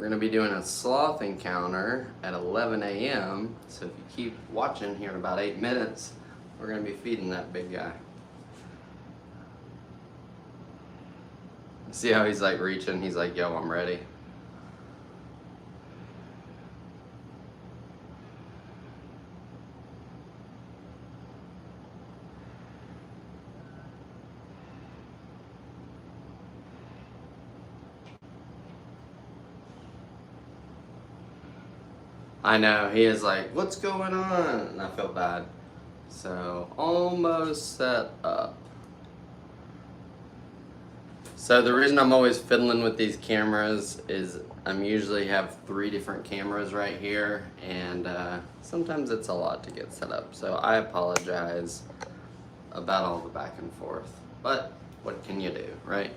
We're going to be doing a sloth encounter at 11 a.m. So if you keep watching here in about 8 minutes, we're going to be feeding that big guy. See how he's like reaching? He's like, yo, I'm ready. I know, he is like, what's going on? And I feel bad. So, almost set up. So the reason I'm always fiddling with these cameras is I'm usually have 3 different cameras right here, and sometimes it's a lot to get set up. So I apologize about all the back and forth. But what can you do, right?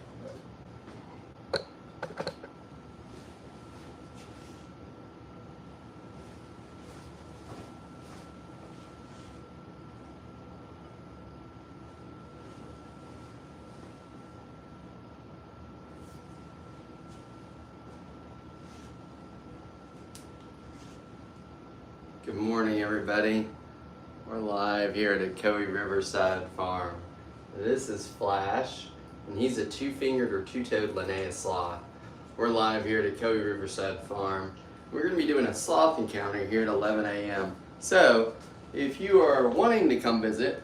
Good morning, everybody. We're live here at Coe Riverside Farm. This is Flash, and he's a 2-fingered or 2-toed Linnaeus sloth. We're live here at Coe Riverside Farm. We're going to be doing a sloth encounter here at 11 a.m. So, if you are wanting to come visit,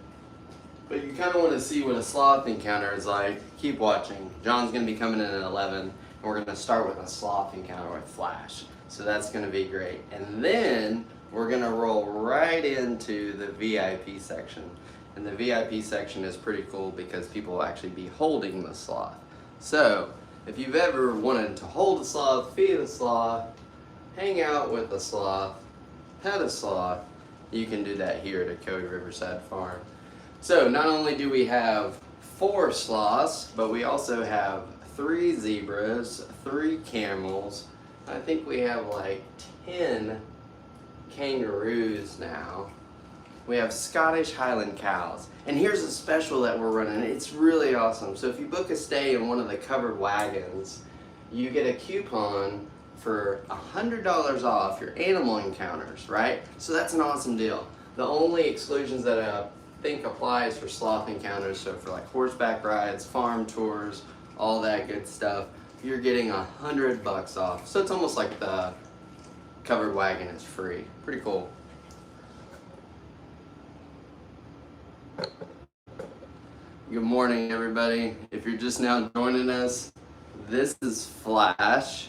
but you kind of want to see what a sloth encounter is like, keep watching. John's going to be coming in at 11, and we're going to start with a sloth encounter with Flash. So that's going to be great. And then we're going to roll right into the VIP section. And the VIP section is pretty cool because people will actually be holding the sloth. So, if you've ever wanted to hold a sloth, feed a sloth, hang out with a sloth, pet a sloth, you can do that here at Coe Riverside Farm. So, not only do we have 4 sloths, but we also have 3 zebras, 3 camels. I think we have like 10 kangaroos now. We have Scottish Highland cows. And here's a special that we're running. It's really awesome. So if you book a stay in one of the covered wagons, you get a coupon for $100 off your animal encounters, right? So that's an awesome deal. The only exclusions that I think applies for sloth encounters, so for like horseback rides, farm tours, all that good stuff, you're getting $100 off. So it's almost like the covered wagon is free. Pretty cool. Good morning, everybody. If you're just now joining us, this is Flash.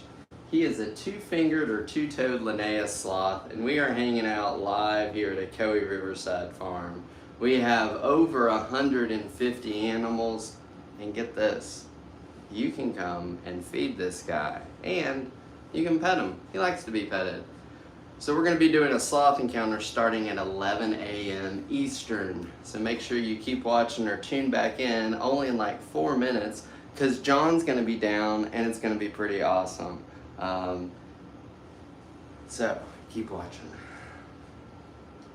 He is a 2-fingered or 2-toed Linnaeus sloth, and we are hanging out live here at Coe Riverside Farm. We have over 150 animals, and get this, you can come and feed this guy, and you can pet him. He likes to be petted. So we're going to be doing a sloth encounter starting at 11 a.m. Eastern. So make sure you keep watching or tune back in only in like 4 minutes, because John's going to be down and it's going to be pretty awesome. So keep watching.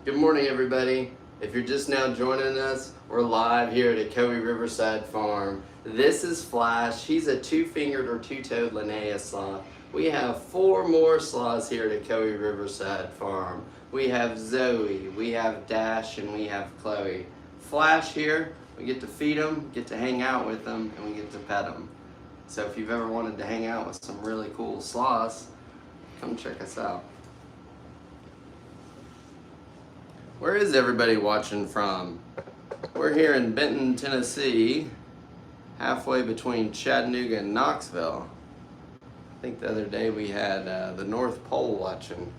Good morning, everybody. If you're just now joining us, we're live here at Coe Riverside Farm. This is Flash. He's a 2-fingered or 2-toed Linnaeus sloth. We have 4 more sloths here at Coe Riverside Farm. We have Zoe, we have Dash, and we have Chloe. Flash here, we get to feed them, get to hang out with them, and we get to pet them. So if you've ever wanted to hang out with some really cool sloths, come check us out. Where is everybody watching from? We're here in Benton, Tennessee, halfway between Chattanooga and Knoxville. I think the other day we had the North Pole watching.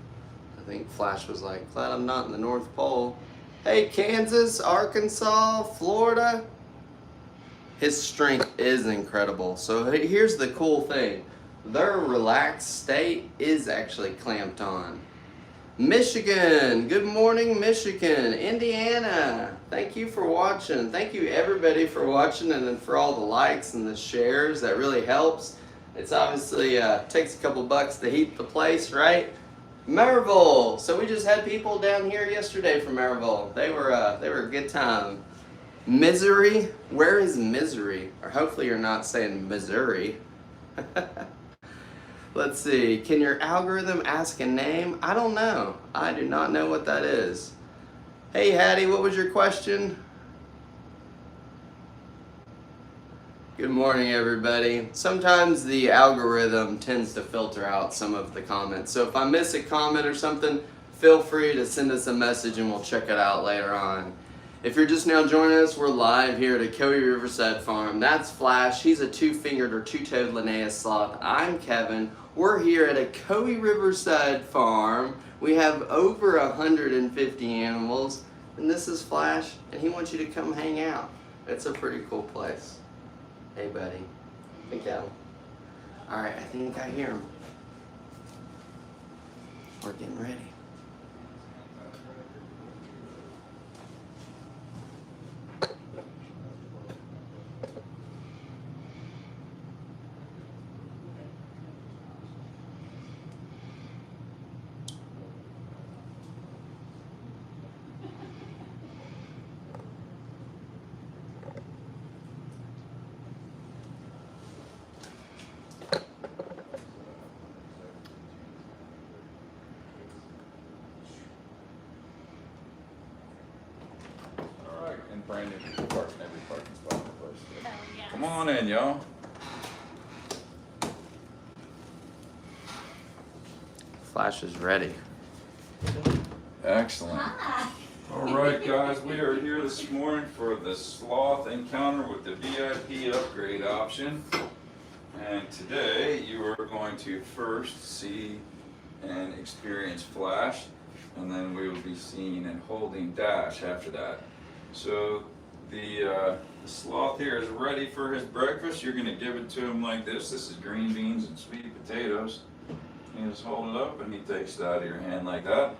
I think Flash was like, glad I'm not in the North Pole. Hey, Kansas, Arkansas, Florida. His strength is incredible. So here's the cool thing. Their relaxed state is actually clamped on. Michigan, good morning, Michigan. Indiana, thank you for watching. Thank you everybody for watching and for all the likes and the shares. That really helps. It's obviously takes a couple bucks to heat the place, right? Maryville. So we just had people down here yesterday from Maryville. They were a good time. Misery. Where is Misery? Or hopefully you're not saying Missouri. Let's see. Can your algorithm ask a name? I don't know. I do not know what that is. Hey, Hattie, what was your question? Good morning, everybody. Sometimes the algorithm tends to filter out some of the comments. So if I miss a comment or something, feel free to send us a message and we'll check it out later on. If you're just now joining us, we're live here at Cowie Riverside Farm. That's Flash. He's a two-fingered or two-toed Linnaeus sloth. I'm Kevin. We're here at a Cowie Riverside Farm. We have over 150 animals, and this is Flash, and he wants you to come hang out. It's a pretty cool place. Hey, buddy. Hey, Kevin. All right, I think I hear him. We're getting ready. Brandon, parking every parking spot in the place. Oh, yes. Come on in, y'all. Flash is ready. Excellent. Hi. All right, guys, we are here this morning for the sloth encounter with the VIP upgrade option. And today you are going to first see and experience Flash, and then we will be seeing and holding Dash after that. So the sloth here is ready for his breakfast. You're going to give it to him like this. This is green beans and sweet potatoes. You just hold it up and he takes it out of your hand like that.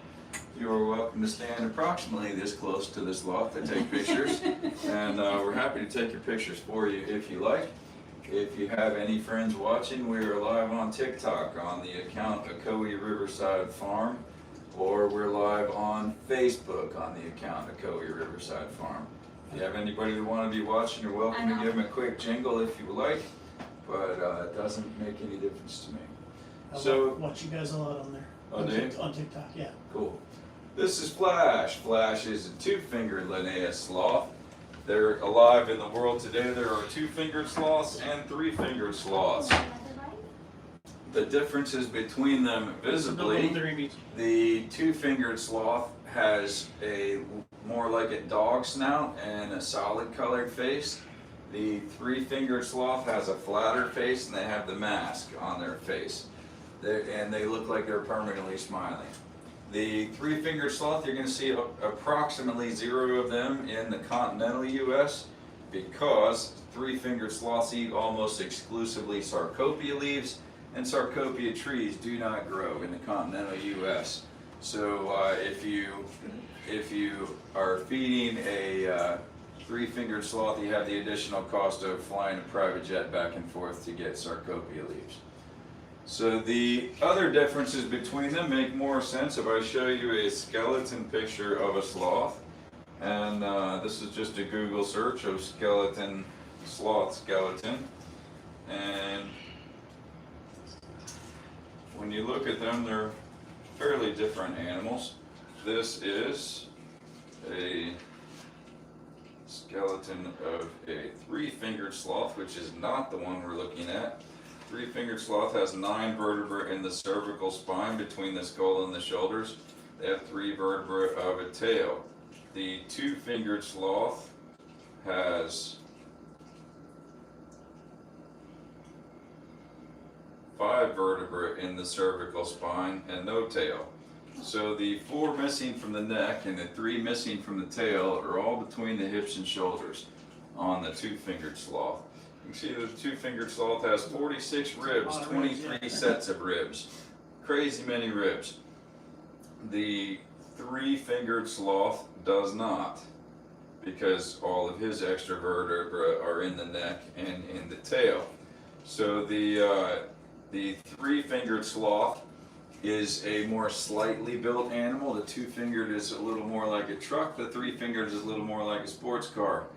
You are welcome to stand approximately this close to the sloth to take pictures. And we're happy to take your pictures for you if you like. If you have any friends watching, we are live on TikTok on the account of Cowie Riverside Farm. Or we're live on Facebook on the account of Cowie Riverside Farm. If you have anybody that want to be watching, you're welcome to give them a quick jingle if you would like, but it doesn't make any difference to me. I watch you guys a lot on there. On TikTok, yeah. Cool. This is Flash. Flash is a two-fingered Linnaeus sloth. They're alive in the world today. There are two-fingered sloths and three-fingered sloths. The differences between them visibly, the two-fingered sloth has a more like a dog snout and a solid colored face. The three-fingered sloth has a flatter face and they have the mask on their face. And they look like they're permanently smiling. The three-fingered sloth, you're going to see approximately 0 of them in the continental U.S. because three-fingered sloths eat almost exclusively Sarcopia leaves, and Sarcopia trees do not grow in the continental U.S. So if you are feeding a three-fingered sloth, you have the additional cost of flying a private jet back and forth to get Sarcopia leaves. So the other differences between them make more sense if I show you a skeleton picture of a sloth. And this is just a Google search of sloth skeleton. And when you look at them, they're fairly different animals. This is a skeleton of a three-fingered sloth, which is not the one we're looking at. Three-fingered sloth has 9 vertebrae in the cervical spine between the skull and the shoulders. They have 3 vertebrae of a tail. The two-fingered sloth has 5 vertebrae in the cervical spine and no tail. So the 4 missing from the neck and the 3 missing from the tail are all between the hips and shoulders on the two-fingered sloth. You can see the two-fingered sloth has 46 ribs, 23 sets of ribs. Crazy many ribs. The three-fingered sloth does not, because all of his extra vertebrae are in the neck and in the tail. So the three-fingered sloth is a more slightly built animal. The two-fingered is a little more like a truck. The three-fingered is a little more like a sports car.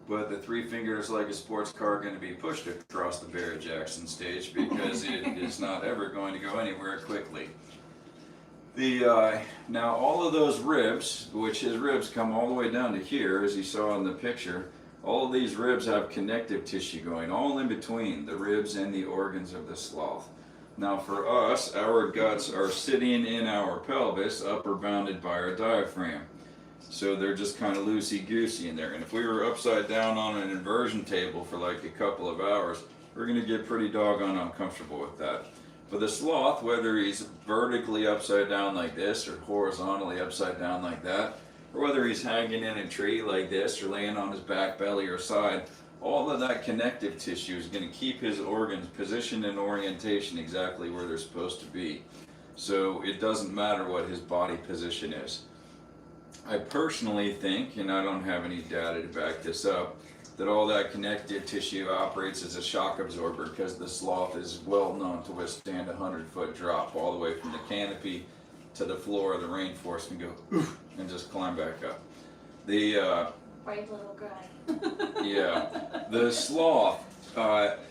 but the three fingers is like a sports car going to be pushed across the Barrett-Jackson stage because it is not ever going to go anywhere quickly. Now all of those ribs, which his ribs come all the way down to here, as you saw in the picture, all of these ribs have connective tissue going all in between the ribs and the organs of the sloth. Now for us, our guts are sitting in our pelvis, upper bounded by our diaphragm. So they're just kind of loosey-goosey in there. And if we were upside down on an inversion table for like a couple of hours, we're going to get pretty doggone uncomfortable with that. But the sloth, whether he's vertically upside down like this or horizontally upside down like that, or whether he's hanging in a tree like this or laying on his back belly or side, all of that connective tissue is going to keep his organs positioned in orientation exactly where they're supposed to be. So it doesn't matter what his body position is. I personally think, and I don't have any data to back this up, that all that connective tissue operates as a shock absorber because the sloth is well known to withstand a 100-foot drop all the way from the canopy to the floor of the rainforest and go oof and just climb back up. The brave little guy. yeah, the sloth.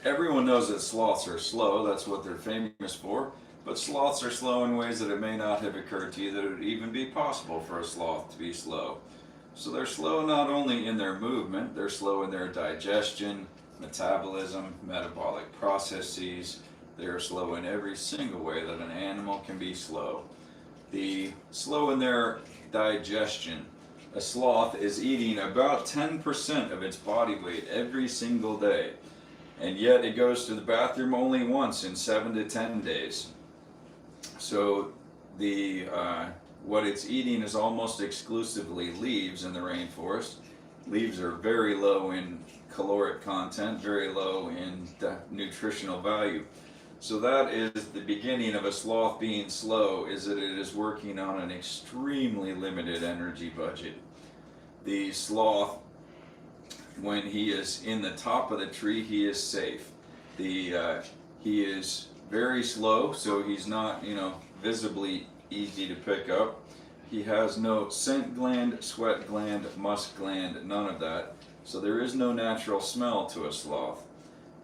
Everyone knows that sloths are slow. That's what they're famous for. But sloths are slow in ways that it may not have occurred to you that it would even be possible for a sloth to be slow. So they're slow not only in their movement, they're slow in their digestion, metabolism, metabolic processes. They're slow in every single way that an animal can be slow. The slow in their digestion. A sloth is eating about 10% of its body weight every single day, and yet it goes to the bathroom only once in 7 to 10 days. So what it's eating is almost exclusively leaves in the rainforest. Leaves are very low in caloric content, very low in nutritional value. So that is the beginning of a sloth being slow, is that it is working on an extremely limited energy budget. The sloth, when he is in the top of the tree, he is safe. He is very slow, so he's not, visibly easy to pick up. He has no scent gland, sweat gland, musk gland, none of that. So there is no natural smell to a sloth.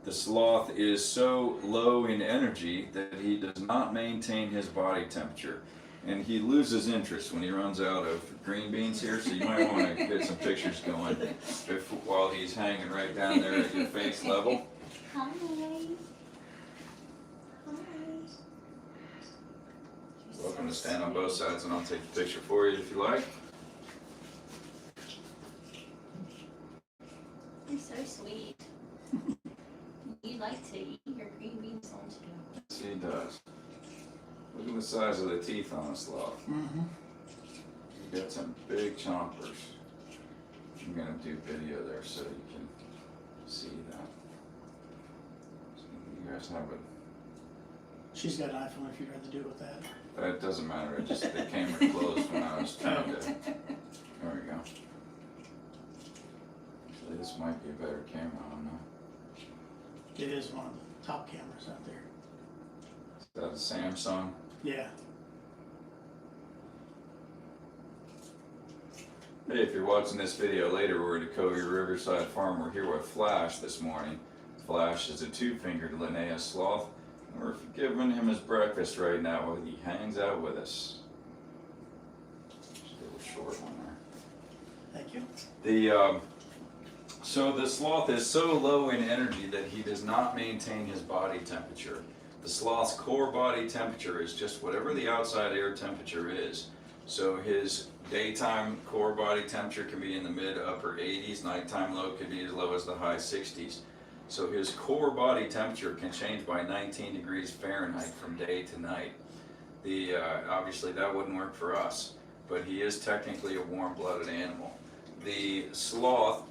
The sloth is so low in energy that he does not maintain his body temperature. And he loses interest when he runs out of green beans here, so you might want to get some pictures going while he's hanging right down there at your face level. Hi. Welcome to stand on both sides and I'll take the picture for you if you like. You're so sweet. You like to eat your green beans, don't you? Yes, he does. Look at the size of the teeth on a sloth. Mm-hmm. You got some big chompers. I'm going to do video there so you can see that. So you guys have it. She's got an iPhone if you'd rather do it with that. It doesn't matter. It just the camera closed when I was trying to. There we go. Actually, this might be a better camera. I don't know. It is one of the top cameras out there. Is that a Samsung? Yeah. Hey, if you're watching this video later, we're at a Covey Riverside farm. We're here with Flash this morning. Flash is a two-fingered Linnaeus sloth. We're giving him his breakfast right now while he hangs out with us. Just a little short one there. Thank you. So the sloth is so low in energy that he does not maintain his body temperature. The sloth's core body temperature is just whatever the outside air temperature is. So his daytime core body temperature can be in the mid-upper 80s, nighttime low could be as low as the high 60s. So his core body temperature can change by 19 degrees Fahrenheit from day to night. Obviously that wouldn't work for us, but he is technically a warm-blooded animal. The sloth,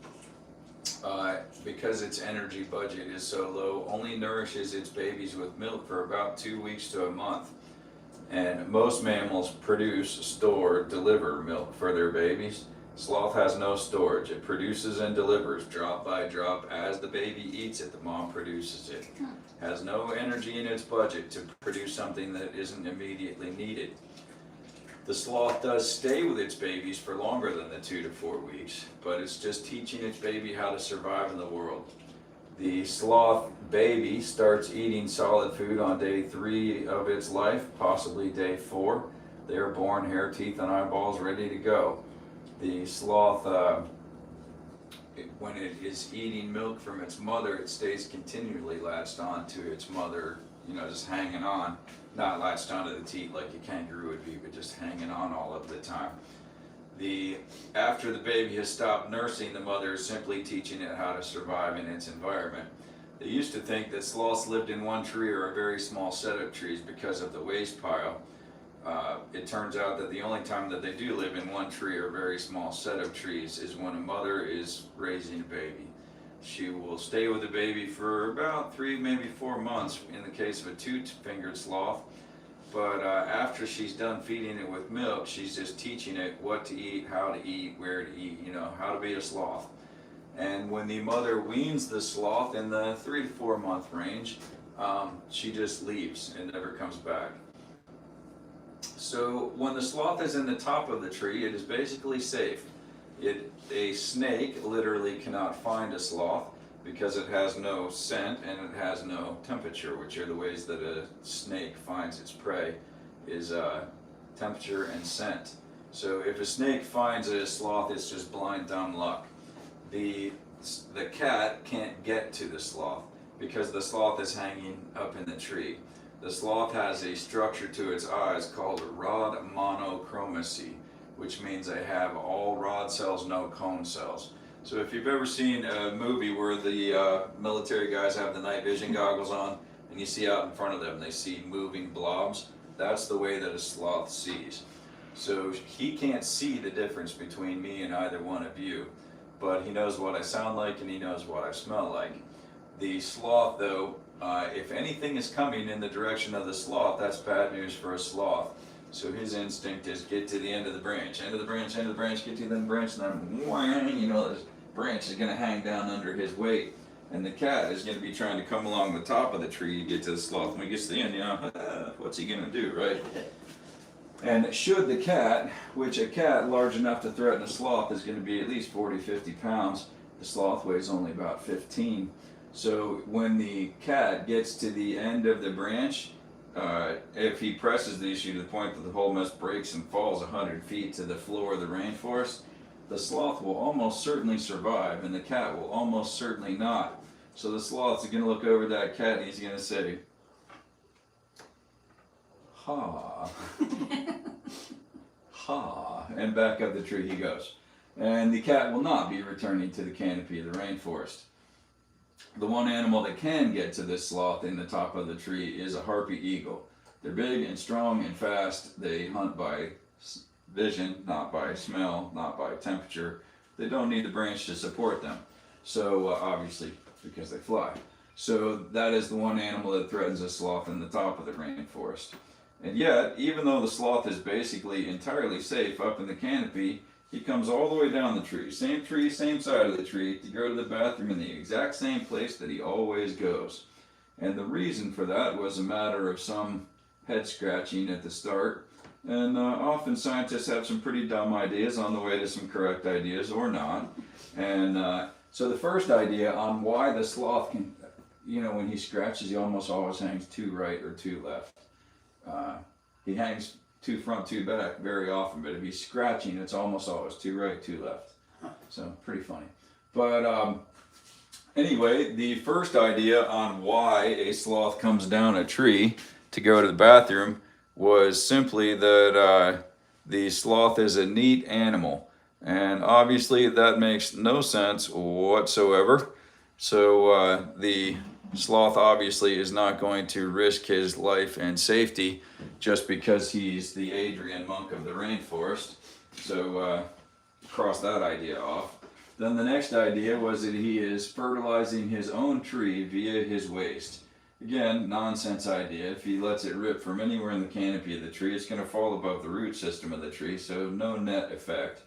because its energy budget is so low, only nourishes its babies with milk for about 2 weeks to a month. And most mammals produce, store, deliver milk for their babies. Sloth has no storage. It produces and delivers drop by drop. As the baby eats it, the mom produces it. Has no energy in its budget to produce something that isn't immediately needed. The sloth does stay with its babies for longer than the 2 to 4 weeks, but it's just teaching its baby how to survive in the world. The sloth baby starts eating solid food on day 3 of its life, possibly day 4. They are born hair, teeth, and eyeballs ready to go. The sloth, when it is eating milk from its mother, it stays continually latched on to its mother, just hanging on. Not latched onto the teat like a kangaroo would be, but just hanging on all of the time. After the baby has stopped nursing, the mother is simply teaching it how to survive in its environment. They used to think that sloths lived in one tree or a very small set of trees because of the waste pile. It turns out that the only time that they do live in one tree or a very small set of trees is when a mother is raising a baby. She will stay with the baby for about 3, maybe 4 months in the case of a 2-fingered sloth. But after she's done feeding it with milk, she's just teaching it what to eat, how to eat, where to eat, how to be a sloth. And when the mother weans the sloth in the 3 to 4 month range, she just leaves and never comes back. So when the sloth is in the top of the tree, it is basically safe. A snake literally cannot find a sloth because it has no scent and it has no temperature, which are the ways that a snake finds its prey, is temperature and scent. So if a snake finds a sloth, it's just blind dumb luck. The cat can't get to the sloth because the sloth is hanging up in the tree. The sloth has a structure to its eyes called rod monochromacy, which means they have all rod cells, no cone cells. So if you've ever seen a movie where the military guys have the night vision goggles on and you see out in front of them, they see moving blobs, that's the way that a sloth sees. So he can't see the difference between me and either one of you, but he knows what I sound like and he knows what I smell like. The sloth, though, if anything is coming in the direction of the sloth, that's bad news for a sloth. So his instinct is get to the end of the branch, end of the branch, end of the branch, get to the end of the branch, and then this branch is going to hang down under his weight. And the cat is going to be trying to come along the top of the tree to get to the sloth. When he gets to the end, what's he going to do, right? And should the cat, which a cat large enough to threaten a sloth is going to be at least 40, 50 pounds, the sloth weighs only about 15. So when the cat gets to the end of the branch, if he presses the issue to the point that the whole mess breaks and falls 100 feet to the floor of the rainforest, the sloth will almost certainly survive and the cat will almost certainly not. So the sloth is going to look over at that cat and he's going to say, ha, ha, and back up the tree he goes. And the cat will not be returning to the canopy of the rainforest. The one animal that can get to this sloth in the top of the tree is a harpy eagle. They're big and strong and fast. They hunt by vision, not by smell, not by temperature. They don't need the branch to support them. So obviously, because they fly. So that is the one animal that threatens a sloth in the top of the rainforest. And yet, even though the sloth is basically entirely safe up in the canopy, he comes all the way down the tree, same side of the tree, to go to the bathroom in the exact same place that he always goes. And the reason for that was a matter of some head scratching at the start. And often scientists have some pretty dumb ideas on the way to some correct ideas, or not. And so the first idea on why the sloth can, when he scratches, he almost always hangs 2 right or 2 left. He hangs 2 front, 2 back very often, but if he's scratching, it's almost always 2 right, 2 left. So pretty funny. But anyway, the first idea on why a sloth comes down a tree to go to the bathroom was simply that the sloth is a neat animal. And obviously that makes no sense whatsoever. So the sloth obviously is not going to risk his life and safety just because he's the Adrian monk of the rainforest. So cross that idea off. Then the next idea was that he is fertilizing his own tree via his waste. Again, nonsense idea. If he lets it rip from anywhere in the canopy of the tree, it's going to fall above the root system of the tree, so no net effect.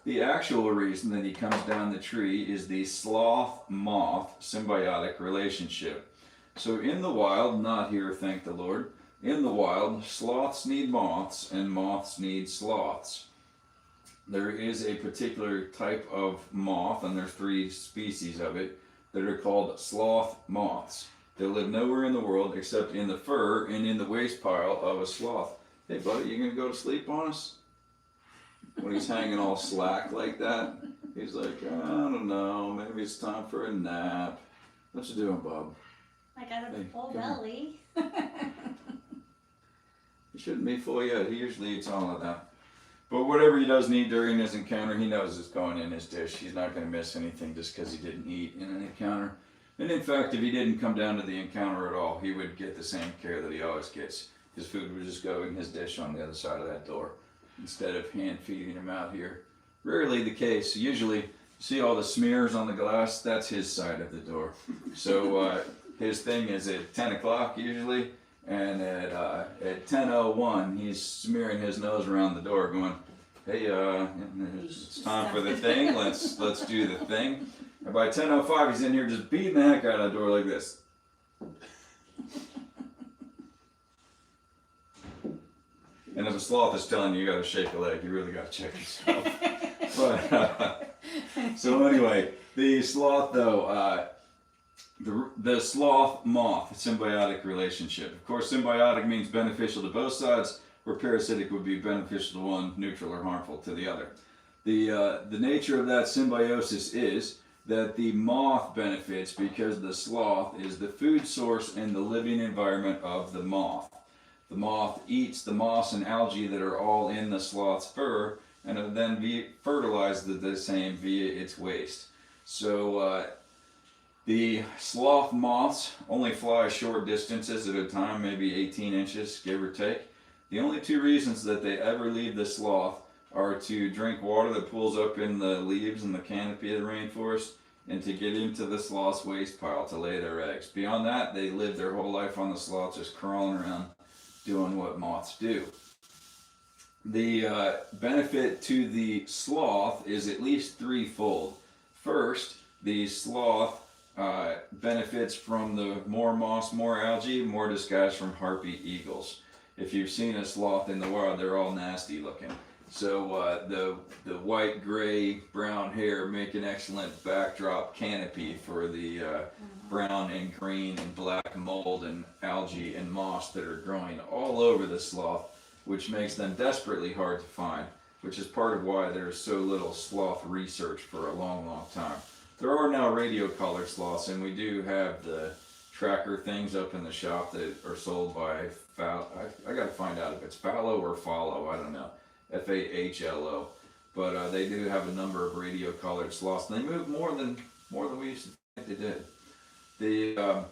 The actual reason that he comes down the tree is the sloth-moth symbiotic relationship. So in the wild, not here, thank the Lord, In the wild, sloths need moths and moths need sloths. There is a particular type of moth, and there's 3 species of it, that are called sloth-moths. They live nowhere in the world except in the fur and in the waste pile of a sloth. Hey buddy, you gonna go to sleep on us? When he's hanging all slack like that, he's like, I don't know, maybe it's time for a nap. What you doing, Bob? I got a Hey, full come on. belly. He shouldn't be full yet. He usually eats all of that. But whatever he does need during his encounter, he knows it's going in his dish. He's not going to miss anything just because he didn't eat in an encounter. And in fact, if he didn't come down to the encounter at all, he would get the same care that he always gets. His food would just go in his dish on the other side of that door instead of hand feeding him out here. Rarely the case. Usually, you see all the smears on the glass? That's his side of the door. So his thing is at 10 o'clock usually. And at 10:01, he's smearing his nose around the door, going, "Hey, it's time for the thing. Let's do the thing." And by 10:05, he's in here just beating the heck out of the door like this. And if a sloth is telling you got to shake a leg, you really got to check yourself. But so anyway, the sloth though. The sloth-moth symbiotic relationship. Of course, symbiotic means beneficial to both sides, where parasitic would be beneficial to one, neutral or harmful to the other. The nature of that symbiosis is that the moth benefits because the sloth is the food source and the living environment of the moth. The moth eats the moss and algae that are all in the sloth's fur and then fertilizes the same via its waste. So the sloth moths only fly short distances at a time, maybe 18 inches, give or take. The only 2 reasons that they ever leave the sloth are to drink water that pools up in the leaves and the canopy of the rainforest, and to get into the sloth's waste pile to lay their eggs. Beyond that, they live their whole life on the sloth, just crawling around doing what moths do. The benefit to the sloth is at least threefold. First, the sloth benefits from the more moss, more algae, more disguise from harpy eagles. If you've seen a sloth in the wild, they're all nasty looking. So the white, gray, brown hair make an excellent backdrop canopy for the brown and green and black mold and algae and moss that are growing all over the sloth, which makes them desperately hard to find, which is part of why there's so little sloth research for a long, long time. There are now radio collar sloths, and we do have the tracker things up in the shop that are sold by I got to find out if it's Fallow or Follow, I don't know, Fahlo. But they do have a number of radio collared sloths, and they move more than we used to think they did.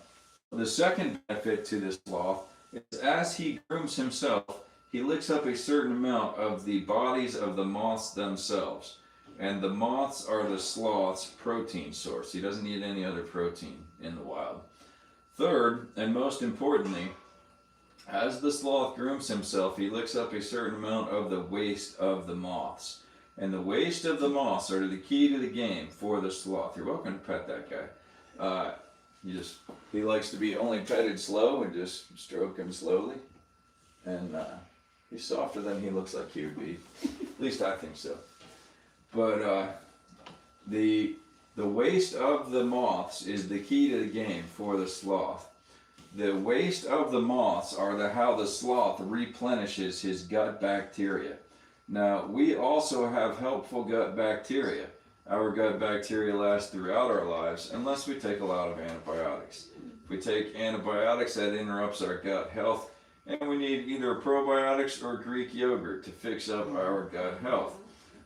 The second benefit to this sloth is as he grooms himself, he licks up a certain amount of the bodies of the moths themselves. And the moths are the sloth's protein source. He doesn't need any other protein in the wild. Third, and most importantly, as the sloth grooms himself, he licks up a certain amount of the waste of the moths. And the waste of the moths are the key to the game for the sloth. You're welcome to pet that guy. He likes to be only petted slow and just stroke him slowly. And he's softer than he looks like he would be. At least I think so. But the waste of the moths is the key to the game for the sloth. The waste of the moths are how the sloth replenishes his gut bacteria. Now, we also have helpful gut bacteria. Our gut bacteria lasts throughout our lives unless we take a lot of antibiotics. If we take antibiotics, that interrupts our gut health, and we need either probiotics or Greek yogurt to fix up our gut health.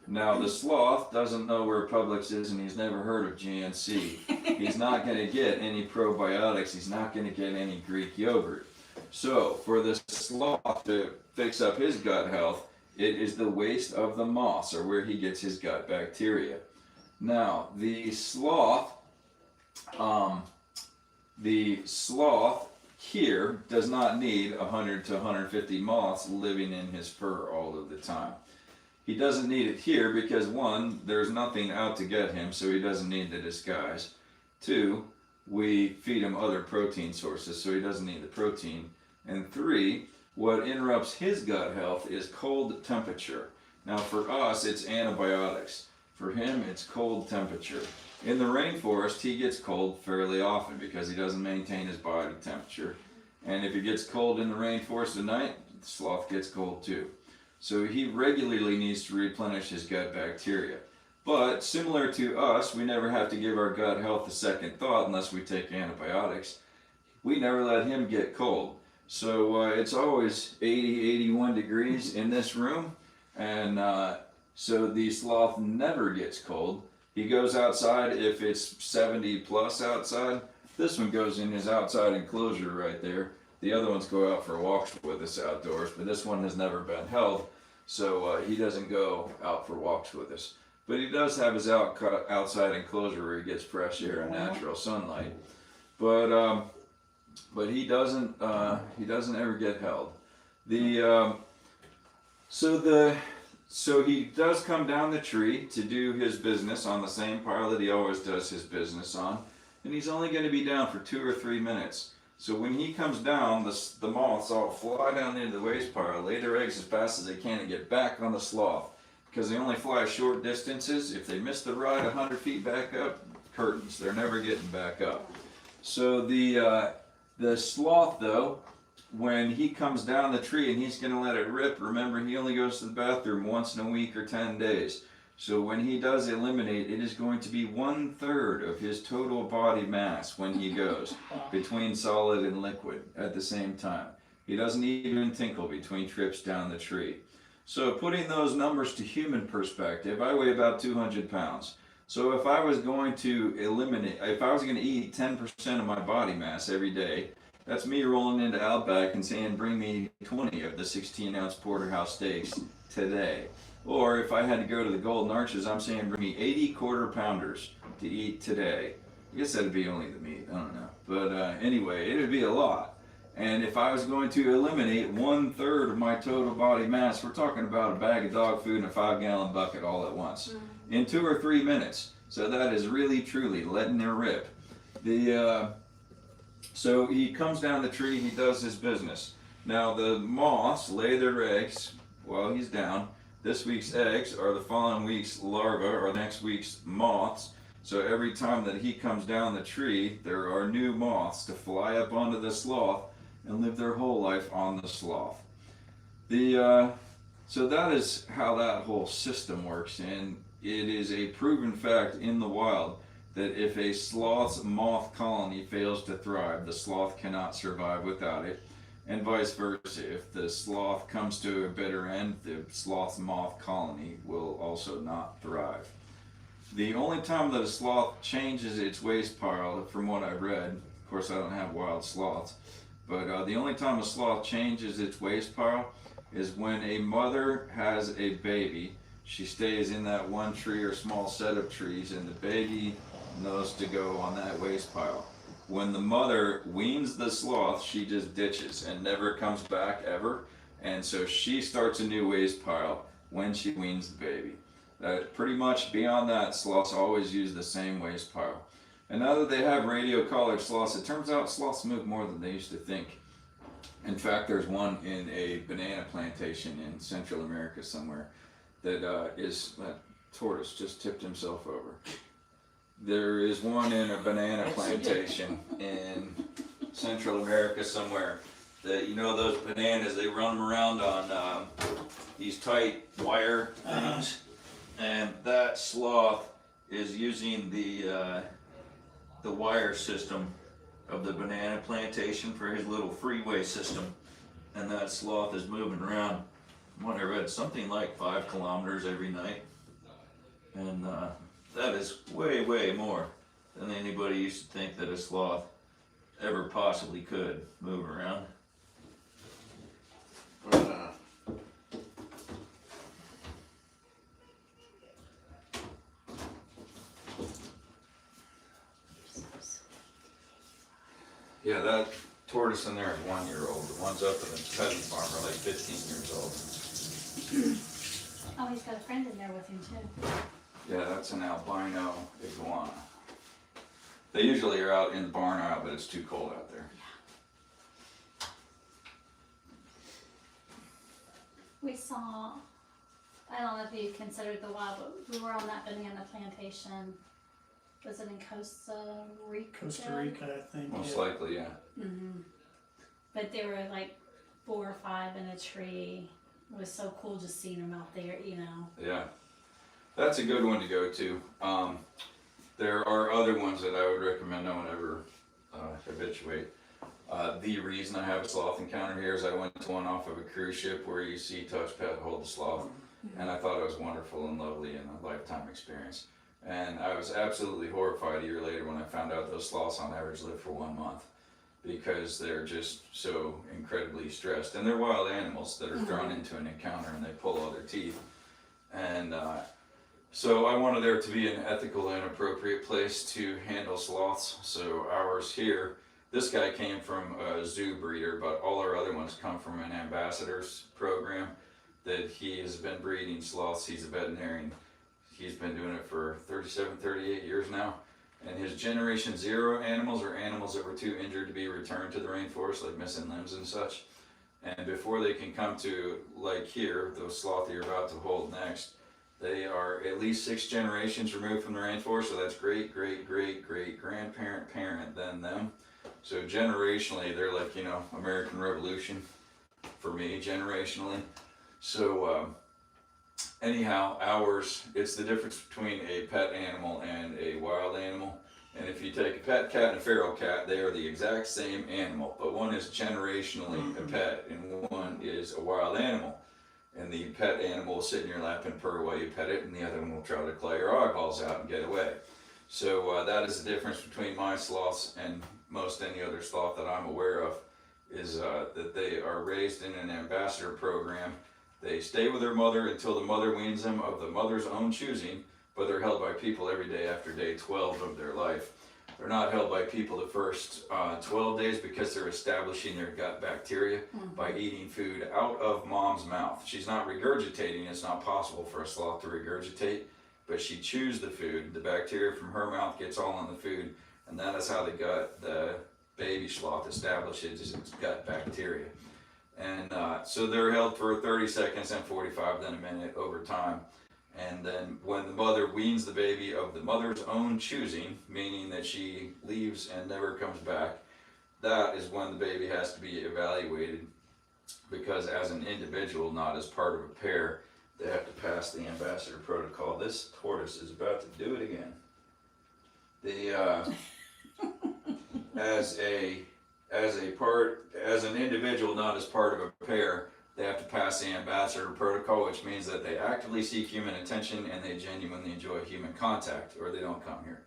Now, the sloth doesn't know where Publix is, and he's never heard of GNC. He's not going to get any probiotics. He's not going to get any Greek yogurt. So, for the sloth to fix up his gut health, it is the waste of the moss, or where he gets his gut bacteria. Now, the sloth here does not need 100 to 150 moths living in his fur all of the time. He doesn't need it here because 1, there's nothing out to get him, so he doesn't need the disguise. 2, we feed him other protein sources, so he doesn't need the protein. And 3, what interrupts his gut health is cold temperature. Now for us, it's antibiotics. For him, it's cold temperature. In the rainforest, he gets cold fairly often because he doesn't maintain his body temperature. And if it gets cold in the rainforest at night, the sloth gets cold too. So he regularly needs to replenish his gut bacteria. But similar to us, we never have to give our gut health a second thought unless we take antibiotics. We never let him get cold. So it's always 80, 81 degrees in this room. And so the sloth never gets cold. He goes outside if it's 70 plus outside. This one goes in his outside enclosure right there. The other ones go out for walks with us outdoors, but this one has never been held, so he doesn't go out for walks with us. But he does have his outside enclosure where he gets fresh air and natural sunlight. But he doesn't ever get held. So he does come down the tree to do his business on the same pile that he always does his business on, and he's only going to be down for 2 or 3 minutes. So when he comes down, the moths all fly down into the waste pile, lay their eggs as fast as they can, and get back on the sloth. Because they only fly short distances. If they miss the ride 100 feet back up, curtains. They're never getting back up. So the sloth, though, when he comes down the tree and he's going to let it rip, remember he only goes to the bathroom once in a week or 10 days. So when he does eliminate, it is going to be 1/3 of his total body mass when he goes between solid and liquid at the same time. He doesn't even tinkle between trips down the tree. So putting those numbers to human perspective, I weigh about 200 pounds. So if I was going to eat 10% of my body mass every day, that's me rolling into Outback and saying, bring me 20 of the 16-ounce porterhouse steaks today. Or if I had to go to the Golden Arches, I'm saying bring me 80 quarter-pounders to eat today. I guess that'd be only the meat, I don't know. But anyway, it'd be a lot. And if I was going to eliminate 1/3 of my total body mass, we're talking about a bag of dog food and a 5-gallon bucket all at once in 2 or 3 minutes. So that is really, truly letting it rip. So he comes down the tree, he does his business. Now the moths lay their eggs while he's down. This week's eggs are the following week's larvae or next week's moths. So every time that he comes down the tree, there are new moths to fly up onto the sloth and live their whole life on the sloth. So that is how that whole system works, and it is a proven fact in the wild that if a sloth's moth colony fails to thrive, the sloth cannot survive without it, and vice versa. If the sloth comes to a bitter end, the sloth's moth colony will also not thrive. The only time that a sloth changes its waste pile, from what I've read, of course I don't have wild sloths, but the only time a sloth changes its waste pile is when a mother has a baby. She stays in that one tree or small set of trees, and the baby knows to go on that waste pile. When the mother weans the sloth, she just ditches and never comes back ever, and so she starts a new waste pile when she weans the baby. Pretty much beyond that, sloths always use the same waste pile. And now that they have radio-collared sloths, it turns out sloths move more than they used to think. In fact, there's one in a banana plantation in Central America somewhere that tortoise just tipped himself over. There is one in a banana plantation in Central America somewhere that, you know, those bananas, they run them around on these tight wire things. And that sloth is using the wire system of the banana plantation for his little freeway system. And that sloth is moving around, from what I read, something like 5 kilometers every night. And that is way, way more than anybody used to think that a sloth ever possibly could move around. Yeah, that tortoise in there is 1 year old. The ones up in the pheasant farm are like 15 years old. Oh, he's got a friend in there with him too. Yeah, that's an albino iguana. They usually are out in the barn aisle, but it's too cold out there. saw, I don't know if you considered the wild, but we were on that banana plantation. Was it in Costa Rica? Costa Rica, I think. Most yeah. likely, yeah. Mm-hmm. But there were like 4 or 5 in a tree. It was so cool just seeing them out there, you know. Yeah, that's a good one to go to. There are other ones that I would recommend no one ever habituate. The reason I have a sloth encounter here is I went to one off of a cruise ship where you see, touch, pet, hold the sloth, and I thought it was wonderful and lovely and a lifetime experience. And I was absolutely horrified a year later when I found out those sloths on average live for 1 month, because they're just so incredibly stressed. And they're wild animals that are thrown into an encounter and they pull all their teeth. And so I wanted there to be an ethical and appropriate place to handle sloths. So ours here, this guy came from a zoo breeder, but all our other ones come from an ambassador's program that he has been breeding sloths. He's a veterinarian. He's been doing it for 37, 38 years now. And his generation 0 animals are animals that were too injured to be returned to the rainforest, like missing limbs and such. And before they can come to, like here, those sloth you're about to hold next, they are at least 6 generations removed from the rainforest. So that's great, great, great, great grandparent, parent, then them. So generationally, they're like, you know, American Revolution for me, generationally. So anyhow, ours, it's the difference between a pet animal and a wild animal. And if you take a pet cat and a feral cat, they are the exact same animal, but one is generationally a pet and one is a wild animal. And the pet animal will sit in your lap and purr while you pet it, and the other one will try to claw your eyeballs out and get away. So that is the difference between my sloths and most any other sloth that I'm aware of, is that they are raised in an ambassador program. They stay with their mother until the mother weans them of the mother's own choosing, but they're held by people every day after day 12 of their life. They're not held by people the first 12 days because they're establishing their gut bacteria by eating food out of mom's mouth. She's not regurgitating. It's not possible for a sloth to regurgitate, but she chews the food. The bacteria from her mouth gets all on the food, and that is how the baby sloth establishes its gut bacteria. And so they're held for 30 seconds and 45, then a minute over time. And then when the mother weans the baby of the mother's own choosing, meaning that she leaves and never comes back, that is when the baby has to be evaluated, because as an individual, not as part of a pair, they have to pass the ambassador protocol. This tortoise is about to do it again. As an individual, not as part of a pair, they have to pass the ambassador protocol, which means that they actively seek human attention and they genuinely enjoy human contact, or they don't come here.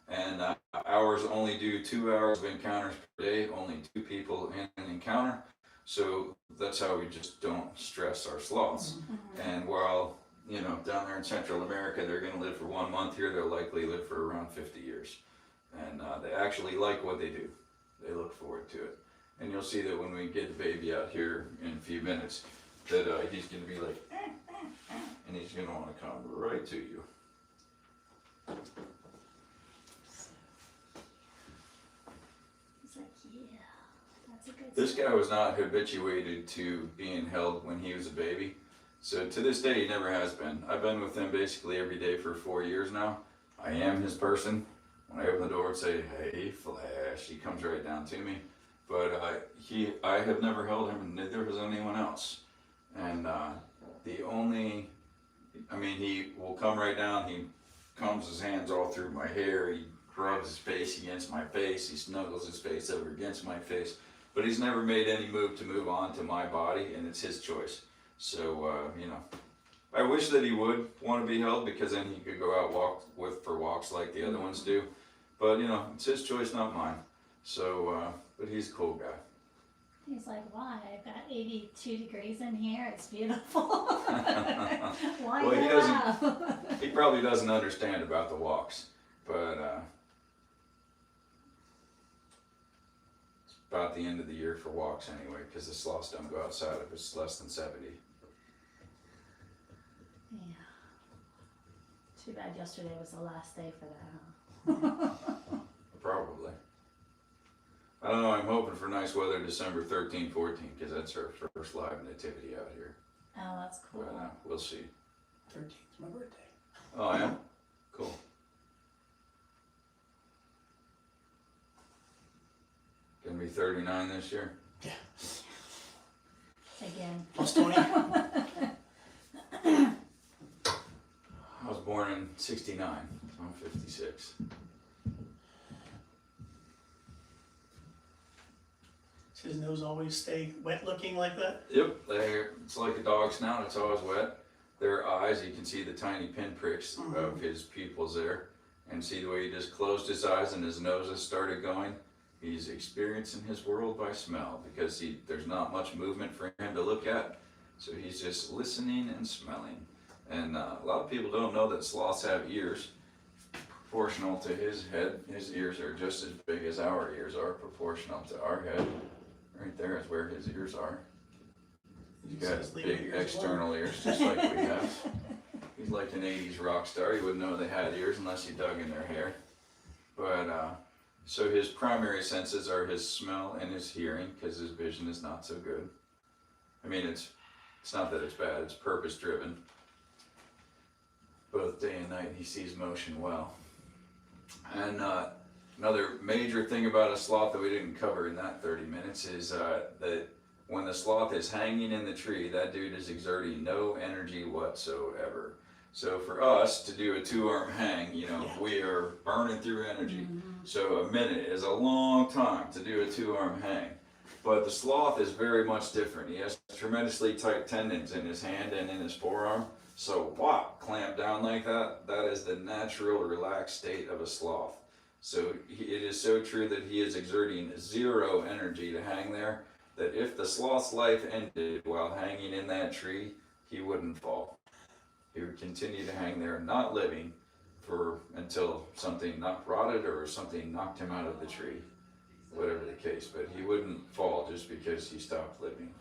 And ours only do 2 hours of encounters per day, only 2 people in an encounter. So that's how we just don't stress our sloths. And while, you know, down there in Central America, they're going to live for 1 month, here they'll likely live for around 50 years. And they actually like what they do. They look forward to it. And you'll see that when we get the baby out here in a few minutes, that he's going to be like, and he's going to want to come right to you. He's like, yeah, that's a good This sign. guy was not habituated to being held when he was a baby. So to this day, he never has been. I've been with him basically every day for 4 years now. I am his person. When I open the door and say, hey, Flash, he comes right down to me. But I have never held him, and neither has anyone else. And he will come right down, he combs his hands all through my hair, he rubs his face against my face, he snuggles his face over against my face. But he's never made any move to move on to my body, and it's his choice. So, you know, I wish that he would want to be held, because then he could go out for walks like the other ones do. But, you know, it's his choice, not mine. So, but he's a cool guy. He's like, why? I've got 82 degrees in here. It's beautiful. Why Well, not? He probably doesn't understand about the walks, but it's about the end of the year for walks anyway, because the sloths don't go outside if it's less than 70. Yeah. Too bad yesterday was the last day for that, huh? Probably. I don't know, I'm hoping for nice weather December 13, 14, because that's our first live nativity out here. Oh, that's cool. But we'll see. 13th is my birthday. Oh, yeah? Cool. Gonna be 39 this year? Yeah. Again. Plus 20. I was born in 69, so I'm 56. Does his nose always stay wet looking like that? Yep, it's like a dog's snout, it's always wet. Their eyes, you can see the tiny pinpricks of his pupils there. And see the way he just closed his eyes and his nose has started going? He's experiencing his world by smell because there's not much movement for him to look at. So he's just listening and smelling. And a lot of people don't know that sloths have ears. Proportional to his head, his ears are just as big as our ears are, proportional to our head. Right there is where his ears are. He's got big external ears, just like we have. He's like an 80s rock star. You wouldn't know they had ears unless you dug in their hair. But, so his primary senses are his smell and his hearing, because his vision is not so good. I mean, it's not that it's bad, it's purpose driven. Both day and night he sees motion well. And another major thing about a sloth that we didn't cover in that 30 minutes is that when the sloth is hanging in the tree, that dude is exerting no energy whatsoever. So for us to do a 2-arm hang, we are burning through energy. So a minute is a long time to do a 2-arm hang. But the sloth is very much different. He has tremendously tight tendons in his hand and in his forearm. So clamp down like that, that is the natural relaxed state of a sloth. So it is so true that he is exerting zero energy to hang there, that if the sloth's life ended while hanging in that tree, he wouldn't fall. He would continue to hang there, not living, until something rotted or something knocked him out of the tree, whatever the case. But he wouldn't fall just because he stopped living.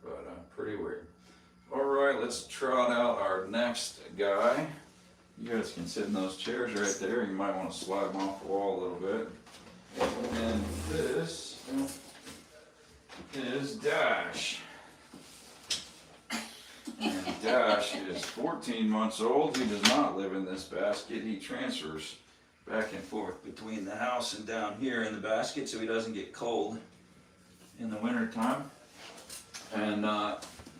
But pretty weird. All right, let's trot out our next guy. You guys can sit in those chairs right there. You might want to slide them off the wall a little bit. And this is Dash. And Dash is 14 months old. He does not live in this basket. He transfers back and forth between the house and down here in the basket so he doesn't get cold in the winter time. And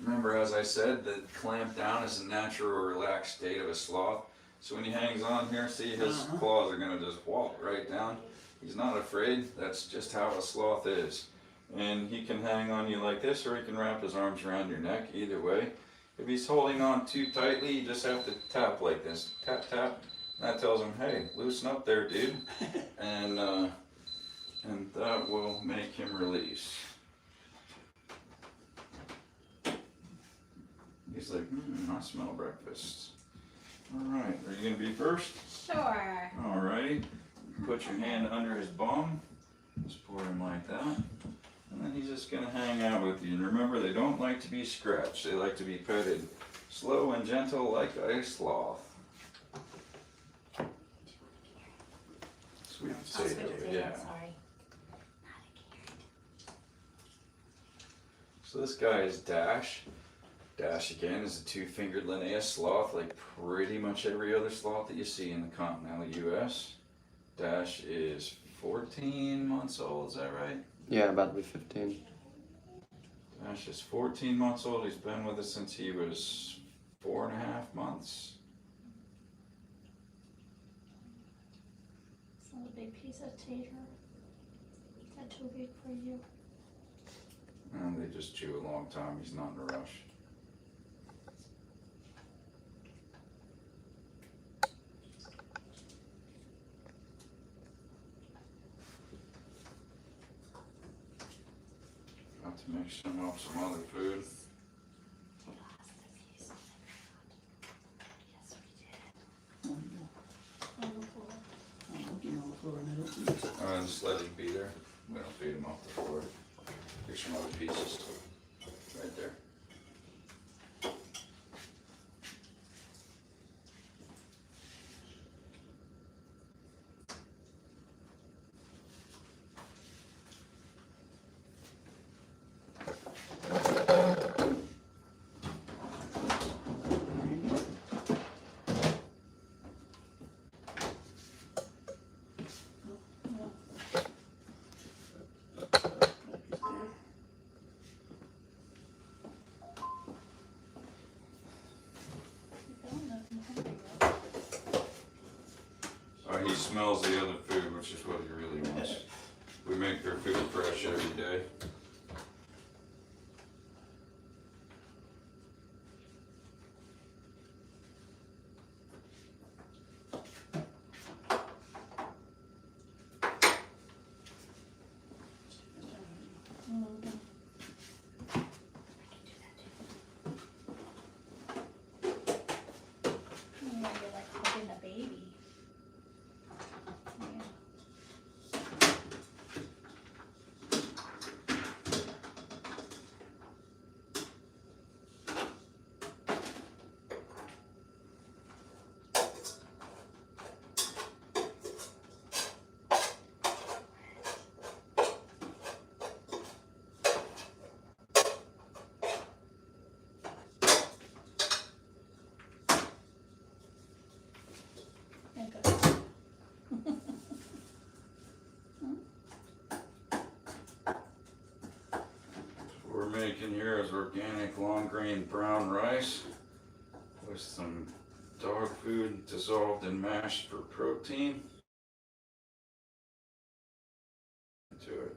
remember, as I said, that clamp down is a natural relaxed state of a sloth. So when he hangs on here, see his claws are going to just walk right down. He's not afraid. That's just how a sloth is. And he can hang on you like this, or he can wrap his arms around your neck, either way. If he's holding on too tightly, you just have to tap like this. Tap, tap. That tells him, hey, loosen up there, dude. And that will make him release. He's like, I smell breakfast. All right, are you going to be first? Sure. All righty. Put your hand under his bum. Support him like that. And then he's just going to hang out with you. And remember, they don't like to be scratched. They like to be petted slow and gentle like a sloth. Sweet potato, yeah. Sorry. So this guy is Dash. Dash, again, is a 2-fingered Linnaeus sloth, like pretty much every other sloth that you see in the continental U.S. Dash is 14 months old, is that right? Yeah, about to be 15. Dash is 14 months old. He's been with us since he was 4.5 months. It's not a big piece of tater. Is that too big for you? And they just chew a long time. He's not in a rush. Got to mix him up some other food. On the floor. I'm looking on the floor and I don't see it. And just let him be there. We don't feed him off the floor. Here's some other pieces right there. smells the other food, which is what he really wants. We make their food fresh every day. You're like holding a baby. Yeah. There it goes. What we're making here is organic long grain brown rice with some dog food dissolved and mashed for protein. To it.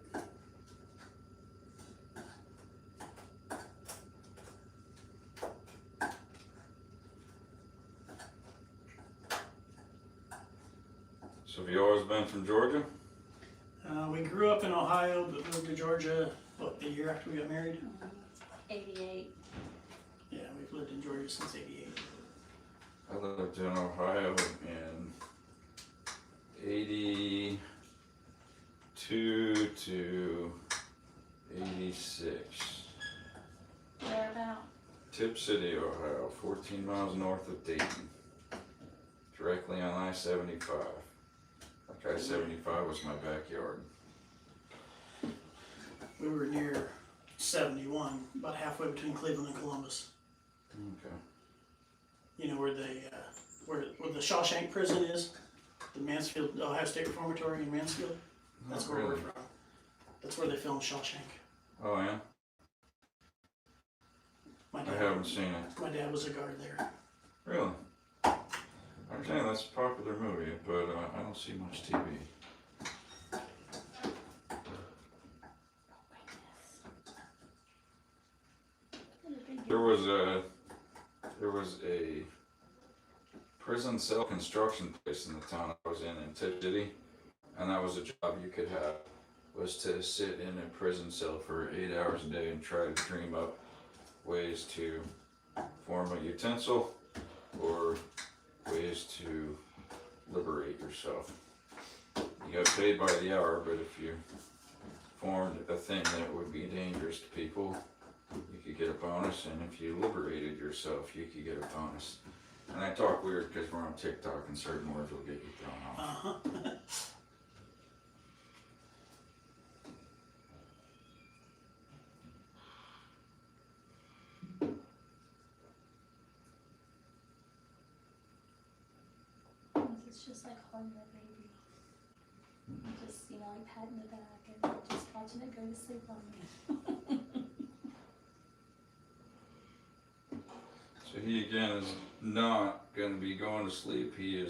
So have you always been from Georgia? We grew up in Ohio, but moved to Georgia, the year after we got married? 88. Yeah, we've lived in Georgia since '88. I lived in Ohio in 82 to 86. Where about? Tip City, Ohio, 14 miles north of Dayton. Directly on I-75. Like I-75 was my backyard. We were near 71, about halfway between Cleveland and Columbus. Okay. You know where where the Shawshank prison is? The Mansfield, Ohio State Reformatory in Mansfield? That's Not where we're really. from. That's where they filmed Shawshank. Oh yeah? My I dad, haven't seen it. my dad was a guard there. Really? I understand that's a popular movie, but I don't see much TV. There was a prison cell construction place in the town I was in Tip City, and that was a job you could have, was to sit in a prison cell for 8 hours a day and try to dream up ways to form a utensil or ways to liberate yourself. You got paid by the hour, but if you formed a thing that would be dangerous to people, you could get a bonus, and if you liberated yourself, you could get a bonus. And I talk weird because we're on TikTok and certain words will get you thrown off. Uh-huh. It's just like holding a baby. Just, like patting the back and just watching it go to sleep on me. So he again is not going to be going to sleep. He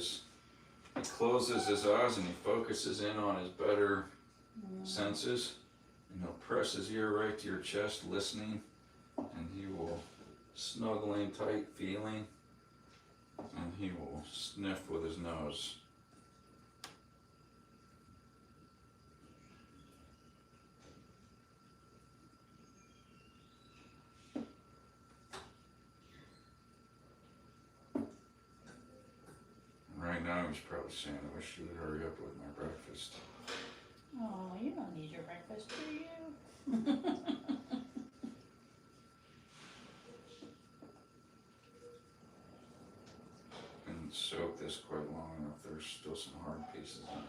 closes his eyes and he focuses in on his better senses, and he'll press his ear right to your chest, listening, and he will snuggle in tight, feeling, and he will sniff with his nose. Right now he's probably saying, I wish you would hurry up with my breakfast. Oh, you don't need your breakfast, do you? And soak this quite long enough. There's still some hard pieces in it.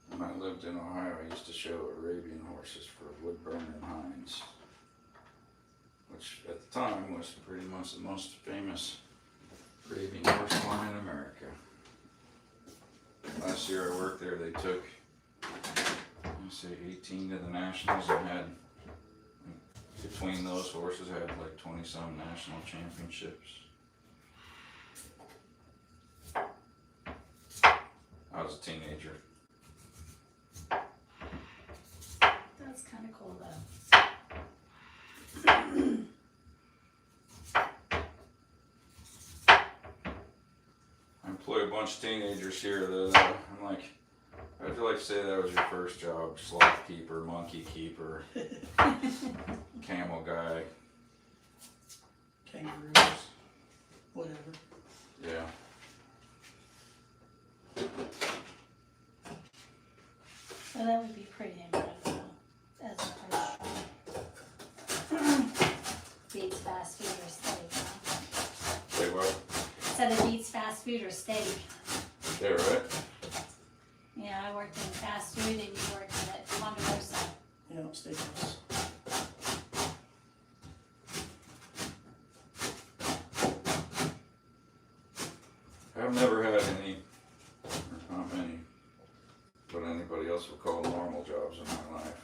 When I lived in Ohio, I used to show Arabian horses for wood burning hinds, which which at the time was pretty much the most famous breeding horse barn in America. Last year I worked there, they took, let's say 18 to the Nationals and had, between those horses, had like 20 some national championships. I was a teenager. That's kind of cool though. I employ a bunch of teenagers here that I'm like, how'd you like to say that was your first job? Sloth keeper, monkey keeper, camel guy. Kangaroos, whatever. Yeah. So that would be pretty incredible as a first try. Beats fast food or steak, huh? Say what? Said it beats fast food or steak. Yeah, right? Yeah, I worked in fast food and you worked at Ponderosa. You know, steakhouse. I've never had any, or not many, what anybody else would call normal jobs in my life.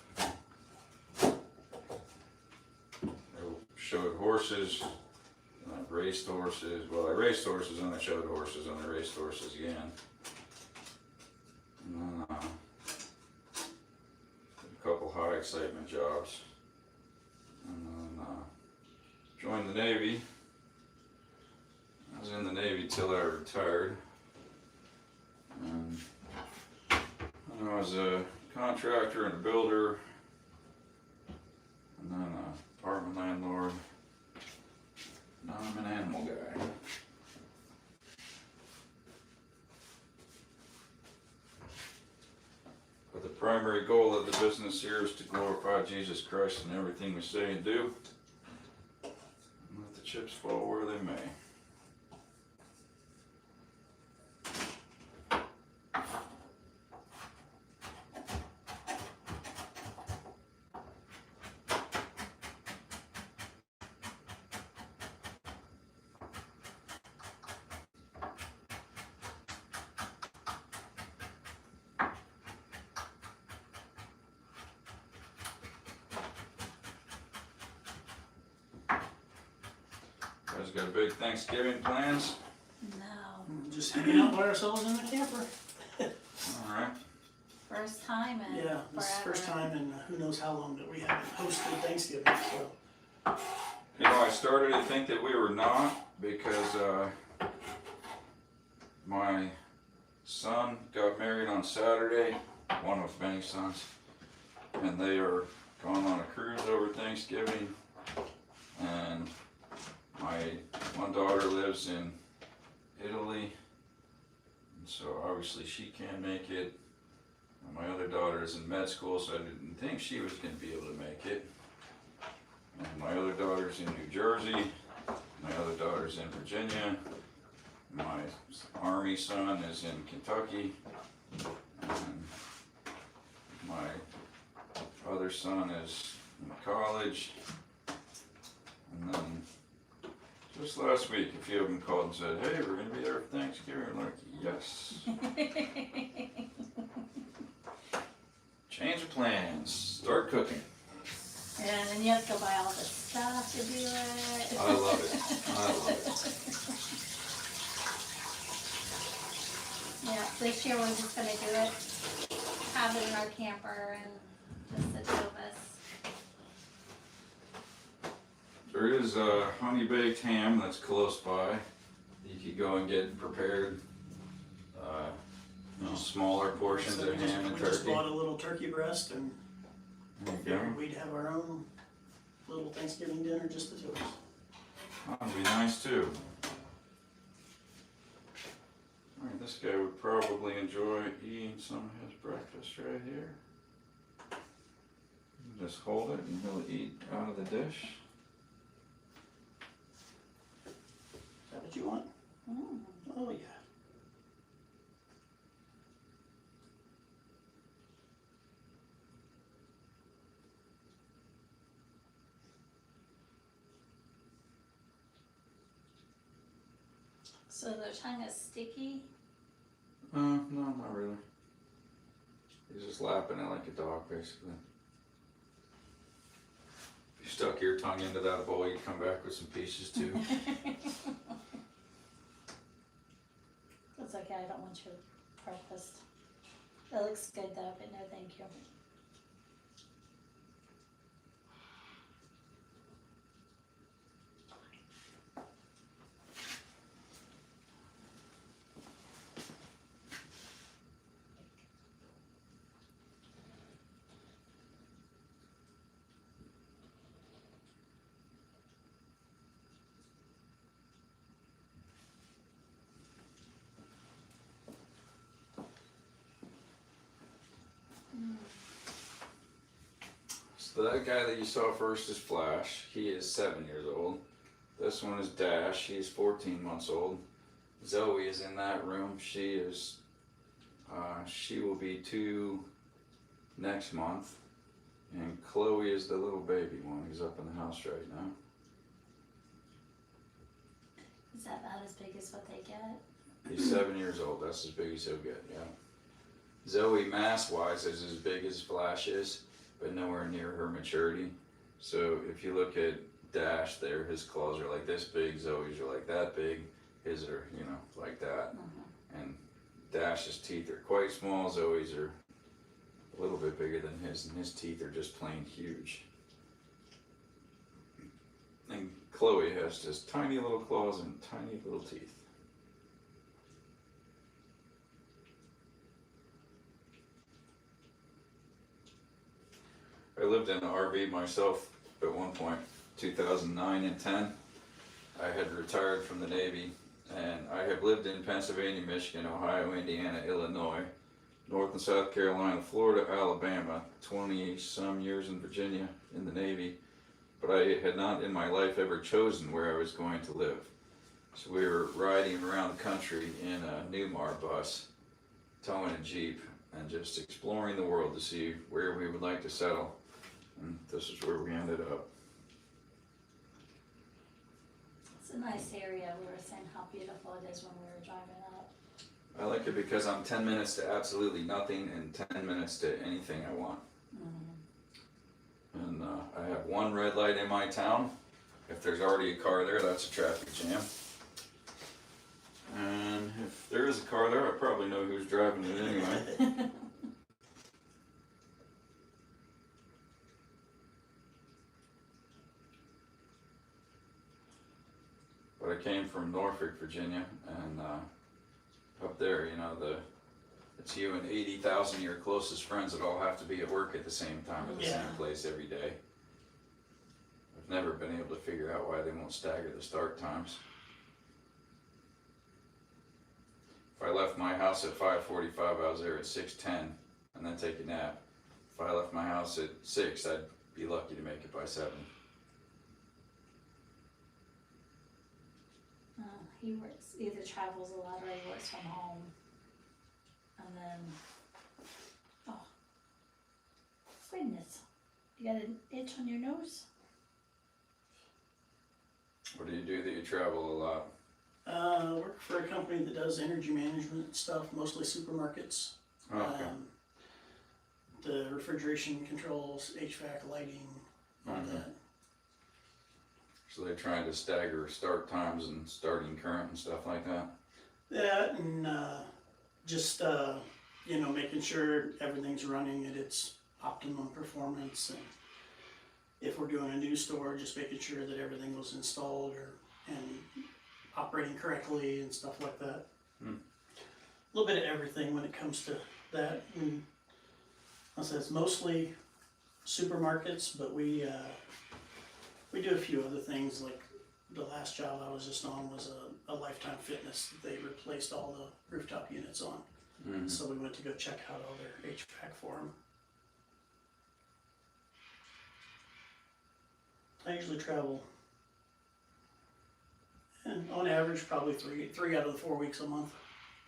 I showed horses, and I raced horses. Well, I raced horses and I showed horses and I raced horses again. And then did a couple high excitement jobs. And then joined the Navy. I was in the Navy till I retired. And I was a contractor and a builder, and then an apartment landlord. Now I'm an animal guy. But the primary goal of the business here is to glorify Jesus Christ in everything we say and do, and let the chips fall where they may. Guys got big Thanksgiving plans? No. Just hanging out by ourselves in the camper. Alright. First time in Yeah, this is the forever. first time in who knows how long that we haven't hosted Thanksgiving, so. You know, I started to think that we were not because my son got married on Saturday, one of many sons, and they are going on a cruise over Thanksgiving. And my one daughter lives in Italy, and so obviously she can't make it. And my other daughter is in med school, so I didn't think she was going to be able to make it. And my other daughter's in New Jersey, my other daughter's in Virginia, my Army son is in Kentucky, and my other son is in college. And then just last week, a few of them called and said, "Hey, we're going to be there for Thanksgiving." I'm like, yes. Change of plans. Start cooking. And then you have to go buy all the stuff to do it. I love it. I love it. Yeah, this year we're just gonna do it, have it in our camper and just the two of us. There is a honey baked ham that's close by. You could go and get prepared. Smaller portions So of ham and we just turkey. bought a little turkey breast and There you go. figured we'd have our own little Thanksgiving dinner, just the two of us. That'd be nice too. Alright, this guy would probably enjoy eating some of his breakfast right here. You just hold it and he'll eat out of the dish. Is that what you want? Mm. Oh, yeah. So their tongue is sticky. No, not really. He's just lapping it like a dog, basically. If you stuck your tongue into that bowl, you'd come back with some pieces too. That's okay, I don't want your breakfast. That looks good though, but no thank you. So that guy that you saw first is Flash. He is 7 years old. This one is Dash. He's 14 months old. Zoe is in that room. She will be 2 next month. And Chloe is the little baby one who's up in the house right now. Is that about as big as what they get? He's 7 years old. That's as big as he'll get, yeah. Zoe, mass-wise, is as big as Flash is, but nowhere near her maturity. So if you look at Dash there, his claws are like this big, Zoe's are like that big, his are, like that. And Dash's teeth are quite small, Zoe's are a little bit bigger than his, and his teeth are just plain huge. And Chloe has just tiny little claws and tiny little teeth. I lived in an RV myself at one point, 2009 and 10. I had retired from the Navy, and I have lived in Pennsylvania, Michigan, Ohio, Indiana, Illinois, North and South Carolina, Florida, Alabama, 20-some years in Virginia in the Navy, but I had not in my life ever chosen where I was going to live. So we were riding around the country in a Newmar bus, towing a Jeep, and just exploring the world to see where we would like to settle. And this is where we ended up. It's a nice area. We were saying how beautiful it is when we were driving up. I like it because I'm 10 minutes to absolutely nothing and 10 minutes to anything I want. And I have one red light in my town. If there's already a car there, that's a traffic jam. And if there is a car there, I probably know who's driving it anyway. But I came from Norfolk, Virginia, and up there, it's you and 80,000 of your closest friends that all have to be at work at the same time at the same place every day. I've never been able to figure out why they won't stagger the start times. If I left my house at 5:45, I was there at 6:10, and then take a nap. If I left my house at 6, I'd be lucky to make it by 7. He works, either travels a lot or he works from home. And then, goodness, you got an itch on your nose? What do you do that you travel a lot? I work for a company that does energy management stuff, mostly supermarkets. Okay. The refrigeration controls, HVAC, lighting, all that. So they're trying to stagger start times and starting current and stuff like that? That and just, making sure everything's running at its optimum performance. And if we're doing a new store, just making sure that everything was installed and operating correctly and stuff like that. A little bit of everything when it comes to that. And I said it's mostly supermarkets, but we do a few other things. Like the last job I was just on was a Lifetime Fitness that they replaced all the rooftop units on. So we went to go check out all their HVAC for them. I usually travel, and on average, probably three out of the 4 weeks a month.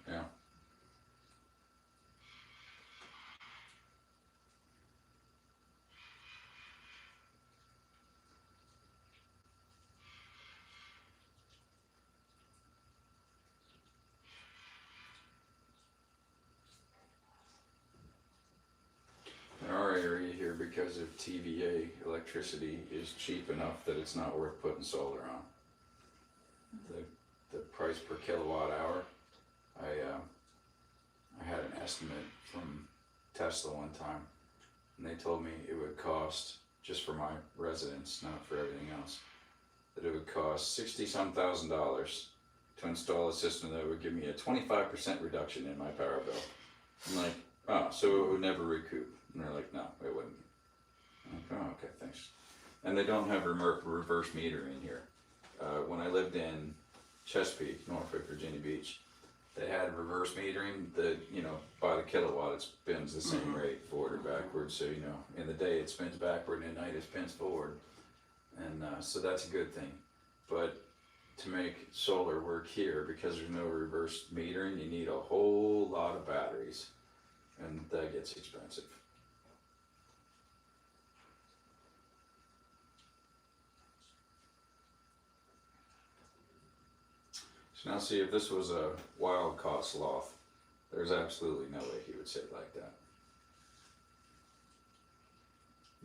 Yeah. because of TVA, electricity is cheap enough that it's not worth putting solar on. The price per kilowatt hour, I had an estimate from Tesla one time, and they told me it would cost, just for my residence, not for everything else, that it would cost $60-some thousand to install a system that would give me a 25% reduction in my power bill. I'm like, oh, so it would never recoup. And they're like, no, it wouldn't. I'm like, oh, okay, thanks. And they don't have reverse metering here. When I lived in Chesapeake, Norfolk, Virginia Beach, they had reverse metering that, you know, by the kilowatt it spins the same rate forward or backwards. So, you know, in the day it spins backward and at night it spins forward. And so that's a good thing. But to make solar work here, because there's no reverse metering, you need a whole lot of batteries. And that gets expensive. So now see, if this was a wild-caught sloth, there's absolutely no way he would sit like that.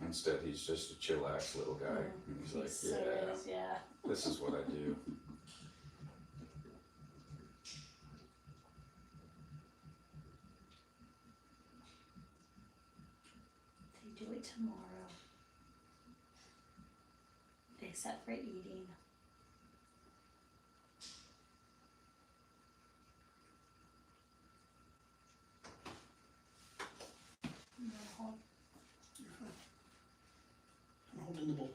Instead, he's just a chillax little guy. And he's like, So yeah, is, yeah. this is what I do. They do it tomorrow. Except for eating. No. You're fine. I'm holding the bowl.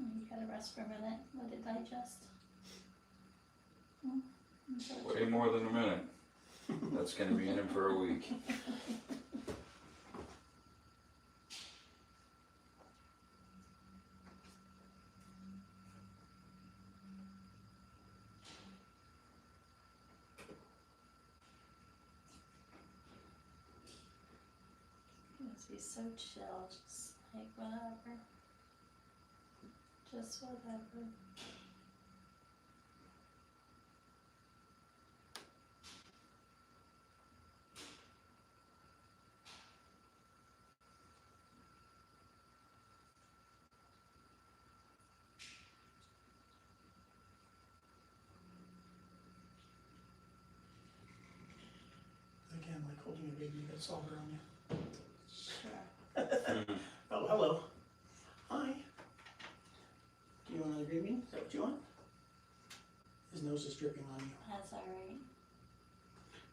You gotta rest for a minute, let it digest. Way more than a minute. That's going to be in him for a week. It must be so chill, just like whatever. Just whatever. Again, like holding a baby, you got solver on you. Sure. Oh, hello. Hi. Do you want another green bean? Is that what you want? His nose is dripping on you. That's alright.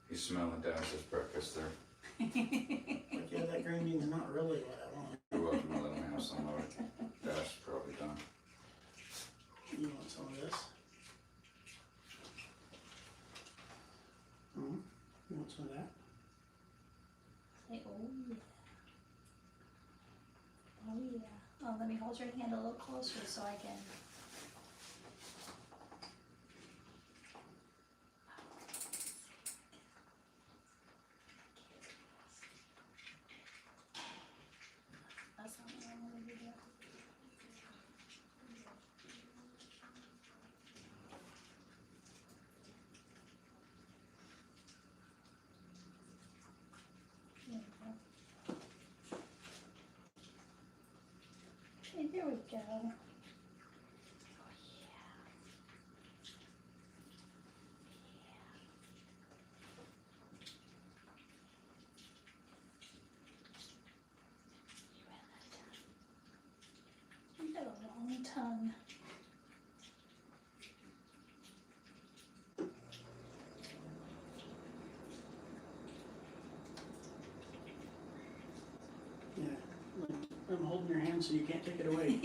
He's smelling Dash's breakfast there. Like, yeah, that green bean's not really what I want. You're welcome to let him have some of it. Dash is probably done. You want some of this? You want some of that? Say, oh yeah. Oh yeah. Oh, let me hold your hand a little closer so I can. That's not what I wanted to do. There we go. Okay, there we go. Oh yeah. You got a long tongue. Yeah. Like, I'm holding your hand so you can't take it away.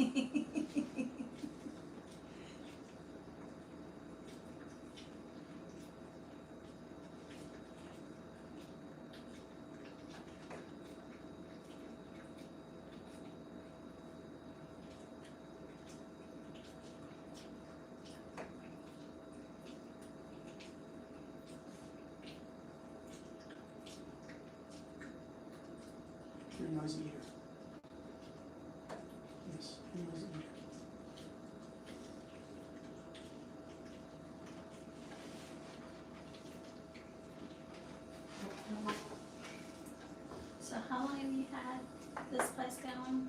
You're a noisy eater. Yes, you're a noisy eater. So how long have you had this place going?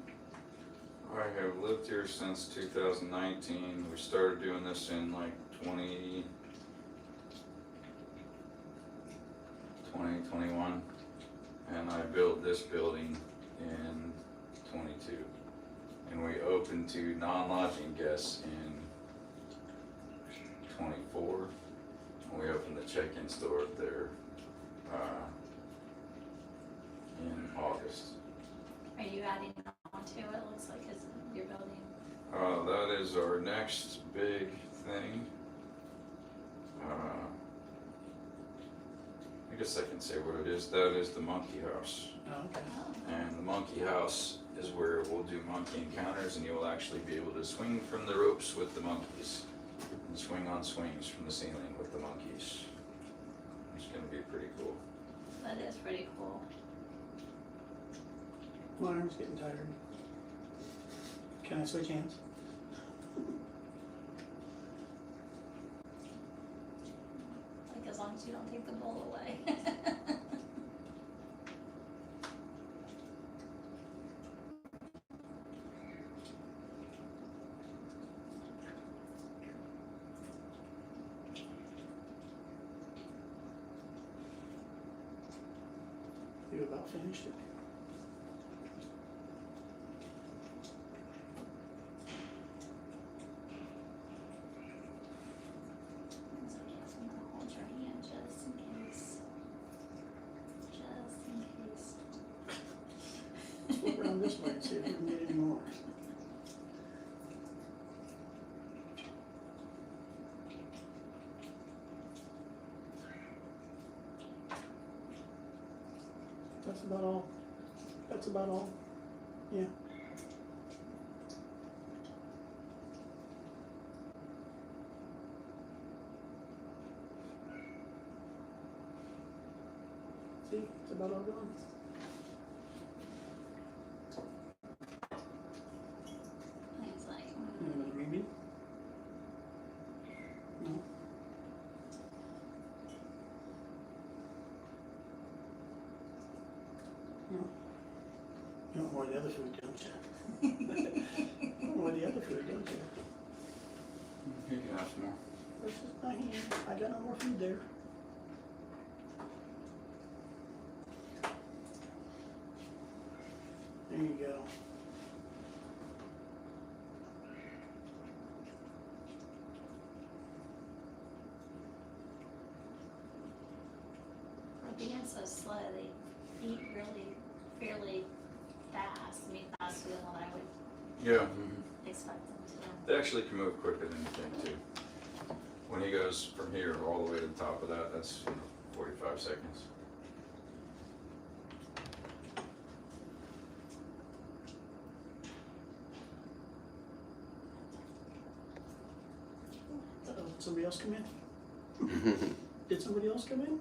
I have lived here since 2019. We started doing this in like 2021. And I built this building in 22. And we opened to non-lodging guests in 24. And we opened the check-in store there in August. Are you adding on to it? Looks like it's your building. That is our next big thing. I guess I can say what it is. That is the monkey house. Oh, okay. Oh. And the monkey house is where we'll do monkey encounters, and you'll actually be able to swing from the ropes with the monkeys and swing on swings from the ceiling with the monkeys. It's gonna be pretty cool. That is pretty cool. My arm's getting tired. Can I switch hands? Like as long as you don't take the bowl away. You about finished it? So yes, I'm gonna hold your hand just in case. Just in case. Let's flip around this way and see if we can get any more. That's about all. That's about all. Yeah. See, it's about all gone. He's like, Anybody read me? No? No? You want more of the other food, don't you? You want more of the other food, don't you? You can have some more. This is my hand. I got no more food there. There you go. for being so slow, they eat really fairly fast. I mean, faster than what I would Yeah. expect them to. They actually can move quicker than you think too. When he goes from here all the way to the top of that, that's 45 seconds. Uh-oh, did somebody else come in? Did somebody else come in?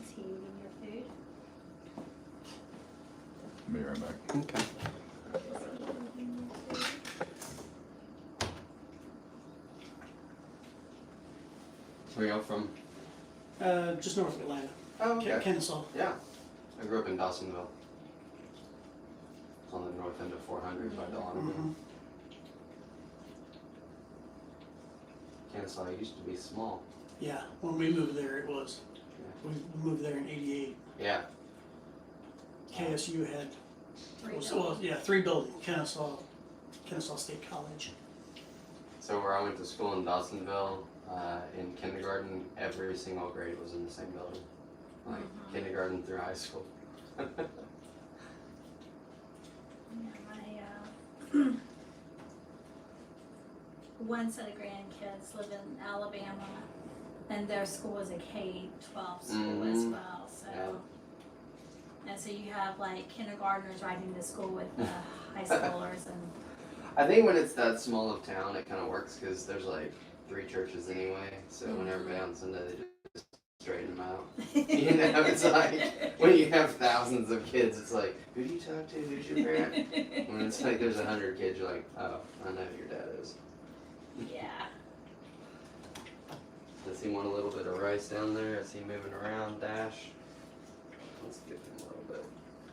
Is he eating your food? Be right back. Okay. Is he eating your food? Where y'all from? Just north of Atlanta. Oh, okay. Kennesaw. Yeah. I grew up in Dawsonville. It's on the north end of 400 by Delaware. Mhm. Kennesaw used to be small. Yeah, when we moved there, it was. Yeah. We moved there in '88. Yeah. KSU had, Three well, yeah, 3 buildings, Kennesaw State College. So where I went to school in Dawsonville, in kindergarten, every single grade was in the same building. Like kindergarten through high school. Yeah, my one set of grandkids live in Alabama, and their school is a K-12 school as well. So, and so you have like kindergartners riding to school with high schoolers, and I think when it's that small of town, it kind of works because there's like 3 churches anyway. So when everybody on Sunday, they just straighten them out. You know, it's like when you have thousands of kids, it's like, who do you talk to? Who's your parent? When it's like there's 100 kids, you're like, oh, I know who your dad is. yeah. Does he want a little bit of rice down there? Is he moving around? Dash. Let's give him a little bit.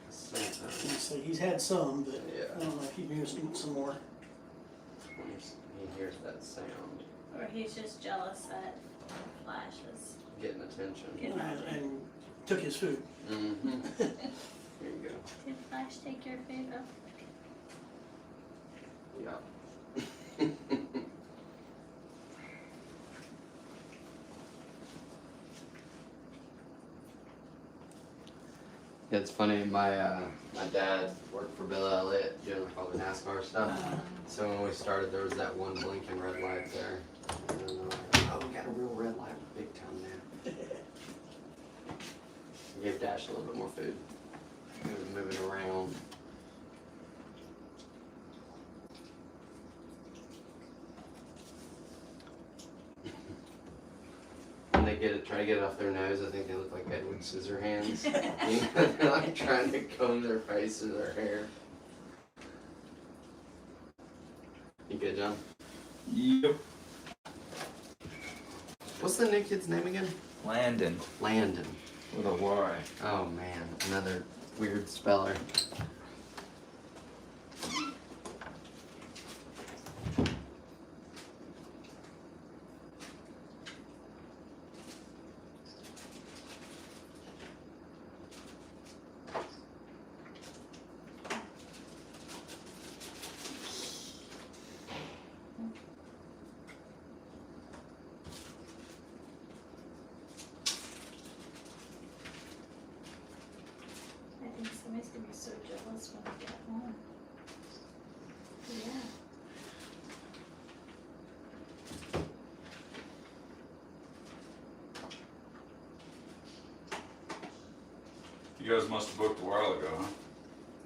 So he's had some, but Yeah. I don't know if he needs some more. He hears that sound. Or he's just jealous that Flash is. Getting attention. And took his food. Mm-hmm. Here you go. Did Flash take your food? Yeah. It's funny, my dad worked for Bill Elliott doing like all the NASCAR stuff. So when we started, there was that one blinking red light there. And then they're like, oh, we got a real red light big time now. I gave Dash a little bit more food. He was moving around. When they try to get it off their nose, I think they look like Edward Scissorhands. You know, they're like trying to comb their face or their hair. You good, John? Yep. What's the new kid's name again? Landon Landon. with a Y. Oh man, another weird speller. I think somebody's gonna be so jealous when I get home. Yeah. You guys must have booked a while ago,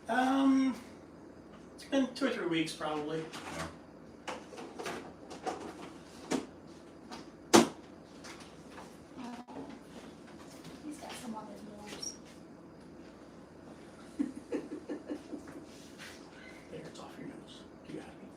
huh? It's been 2 or 3 weeks probably. He's got some on his nose. There, it's off your nose. You got me.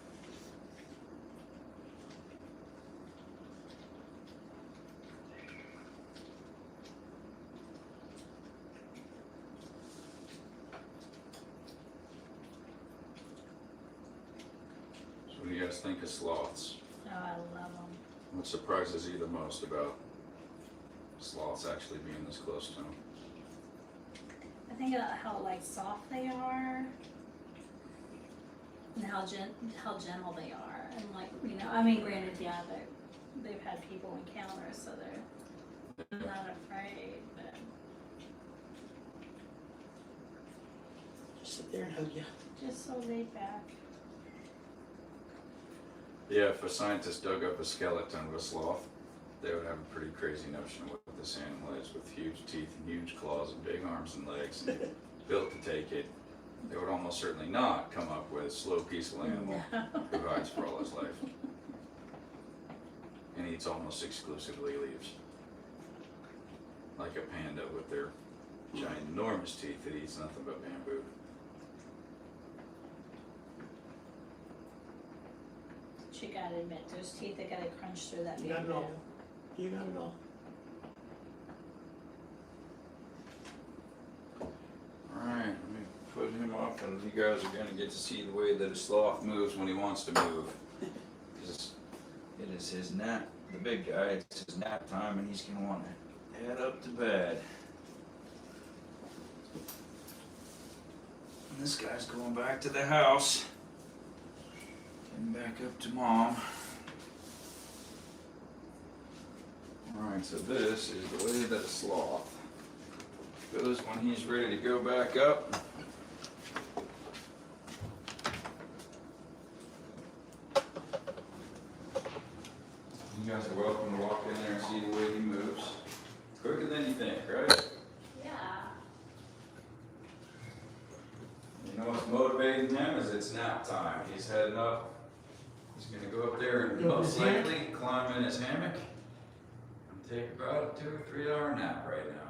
So what do you guys think of sloths? Oh, I love them. What surprises you the most about sloths actually being this close to them? I think about how like soft they are, and how gentle they are, and like I mean, granted, yeah, they've had people encounter, so they're not afraid, but Just sit there and hug you. just so laid back. Yeah, if a scientist dug up a skeleton of a sloth, they would have a pretty crazy notion of what this animal is, with huge teeth and huge claws and big arms and legs and built to take it. They would almost certainly not come up with a slow, peaceful animal who hides for all his life and eats almost exclusively leaves. Like a panda with their ginormous teeth that eats nothing but bamboo. You gotta admit, those teeth, they gotta crunch through that You got it all. bamboo. You got it all. put him up, and you guys are gonna get to see the way that a sloth moves when he wants to move. 'Cause it is his nap, the big guy, it's his nap time, and he's gonna wanna head up to bed. And this guy's going back to the house. Getting back up to mom. Alright, so this is the way that a sloth goes when he's ready to go back up. You guys are welcome to walk in there and see the way he moves. Quicker than you think, right? Yeah. You know what's motivating him is it's nap time. He's heading up. He's gonna go up there and Go most in his likely climb in his hammock and take about a 2 or 3 hour nap right now.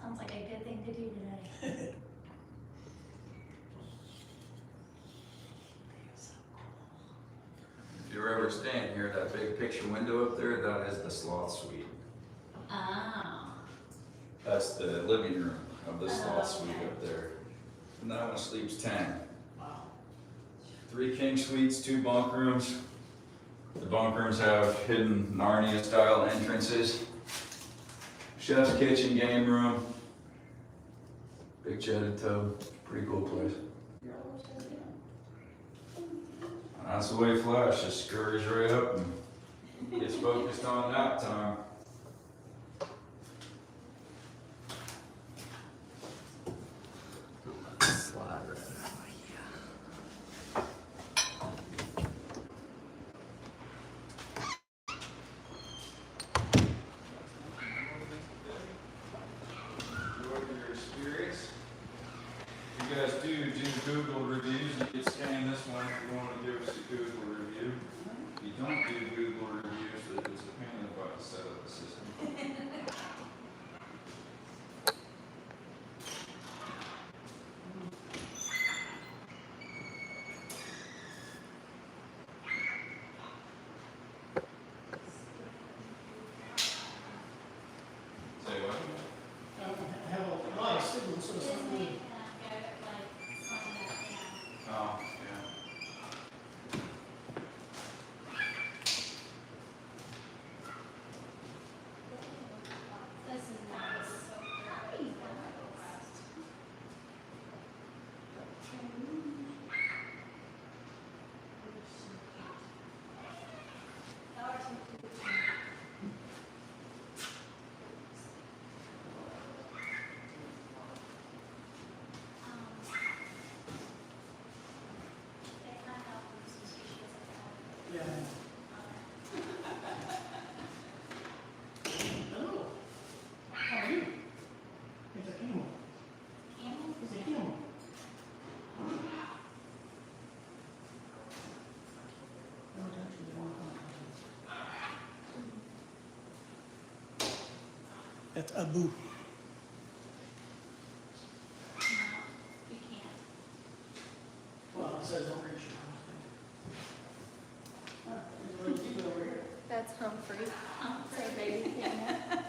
Sounds like a good thing to do today. If you're ever staying here, that big picture window up there, that is the sloth suite. Oh. That's the living room of the sloth Oh, suite okay. up there. And that one sleeps 10. Wow. 3 king suites, 2 bunk rooms. The bunk rooms have hidden Narnia style entrances. Chef's kitchen, game room. Big jetted tub. Pretty cool place. And that's the way Flash just scurries right up and gets focused on nap time. Slide right out. Your experience. If you guys do Google reviews, you can scan this one if you want to give us a Google review. If you don't do Google reviews, it's a pain in the butt to set up the system. Say what? I have a lot of signals, so it's not Didn't me. they go like sign that Oh, yeah. down? This is nice. Yeah. Hello. How are you? It's a camel. It's a camel. Don't touch it, you won't come. That's Abu. You can't. Well, it says over here. Keep it over here. That's Humphrey. Say baby. Yeah.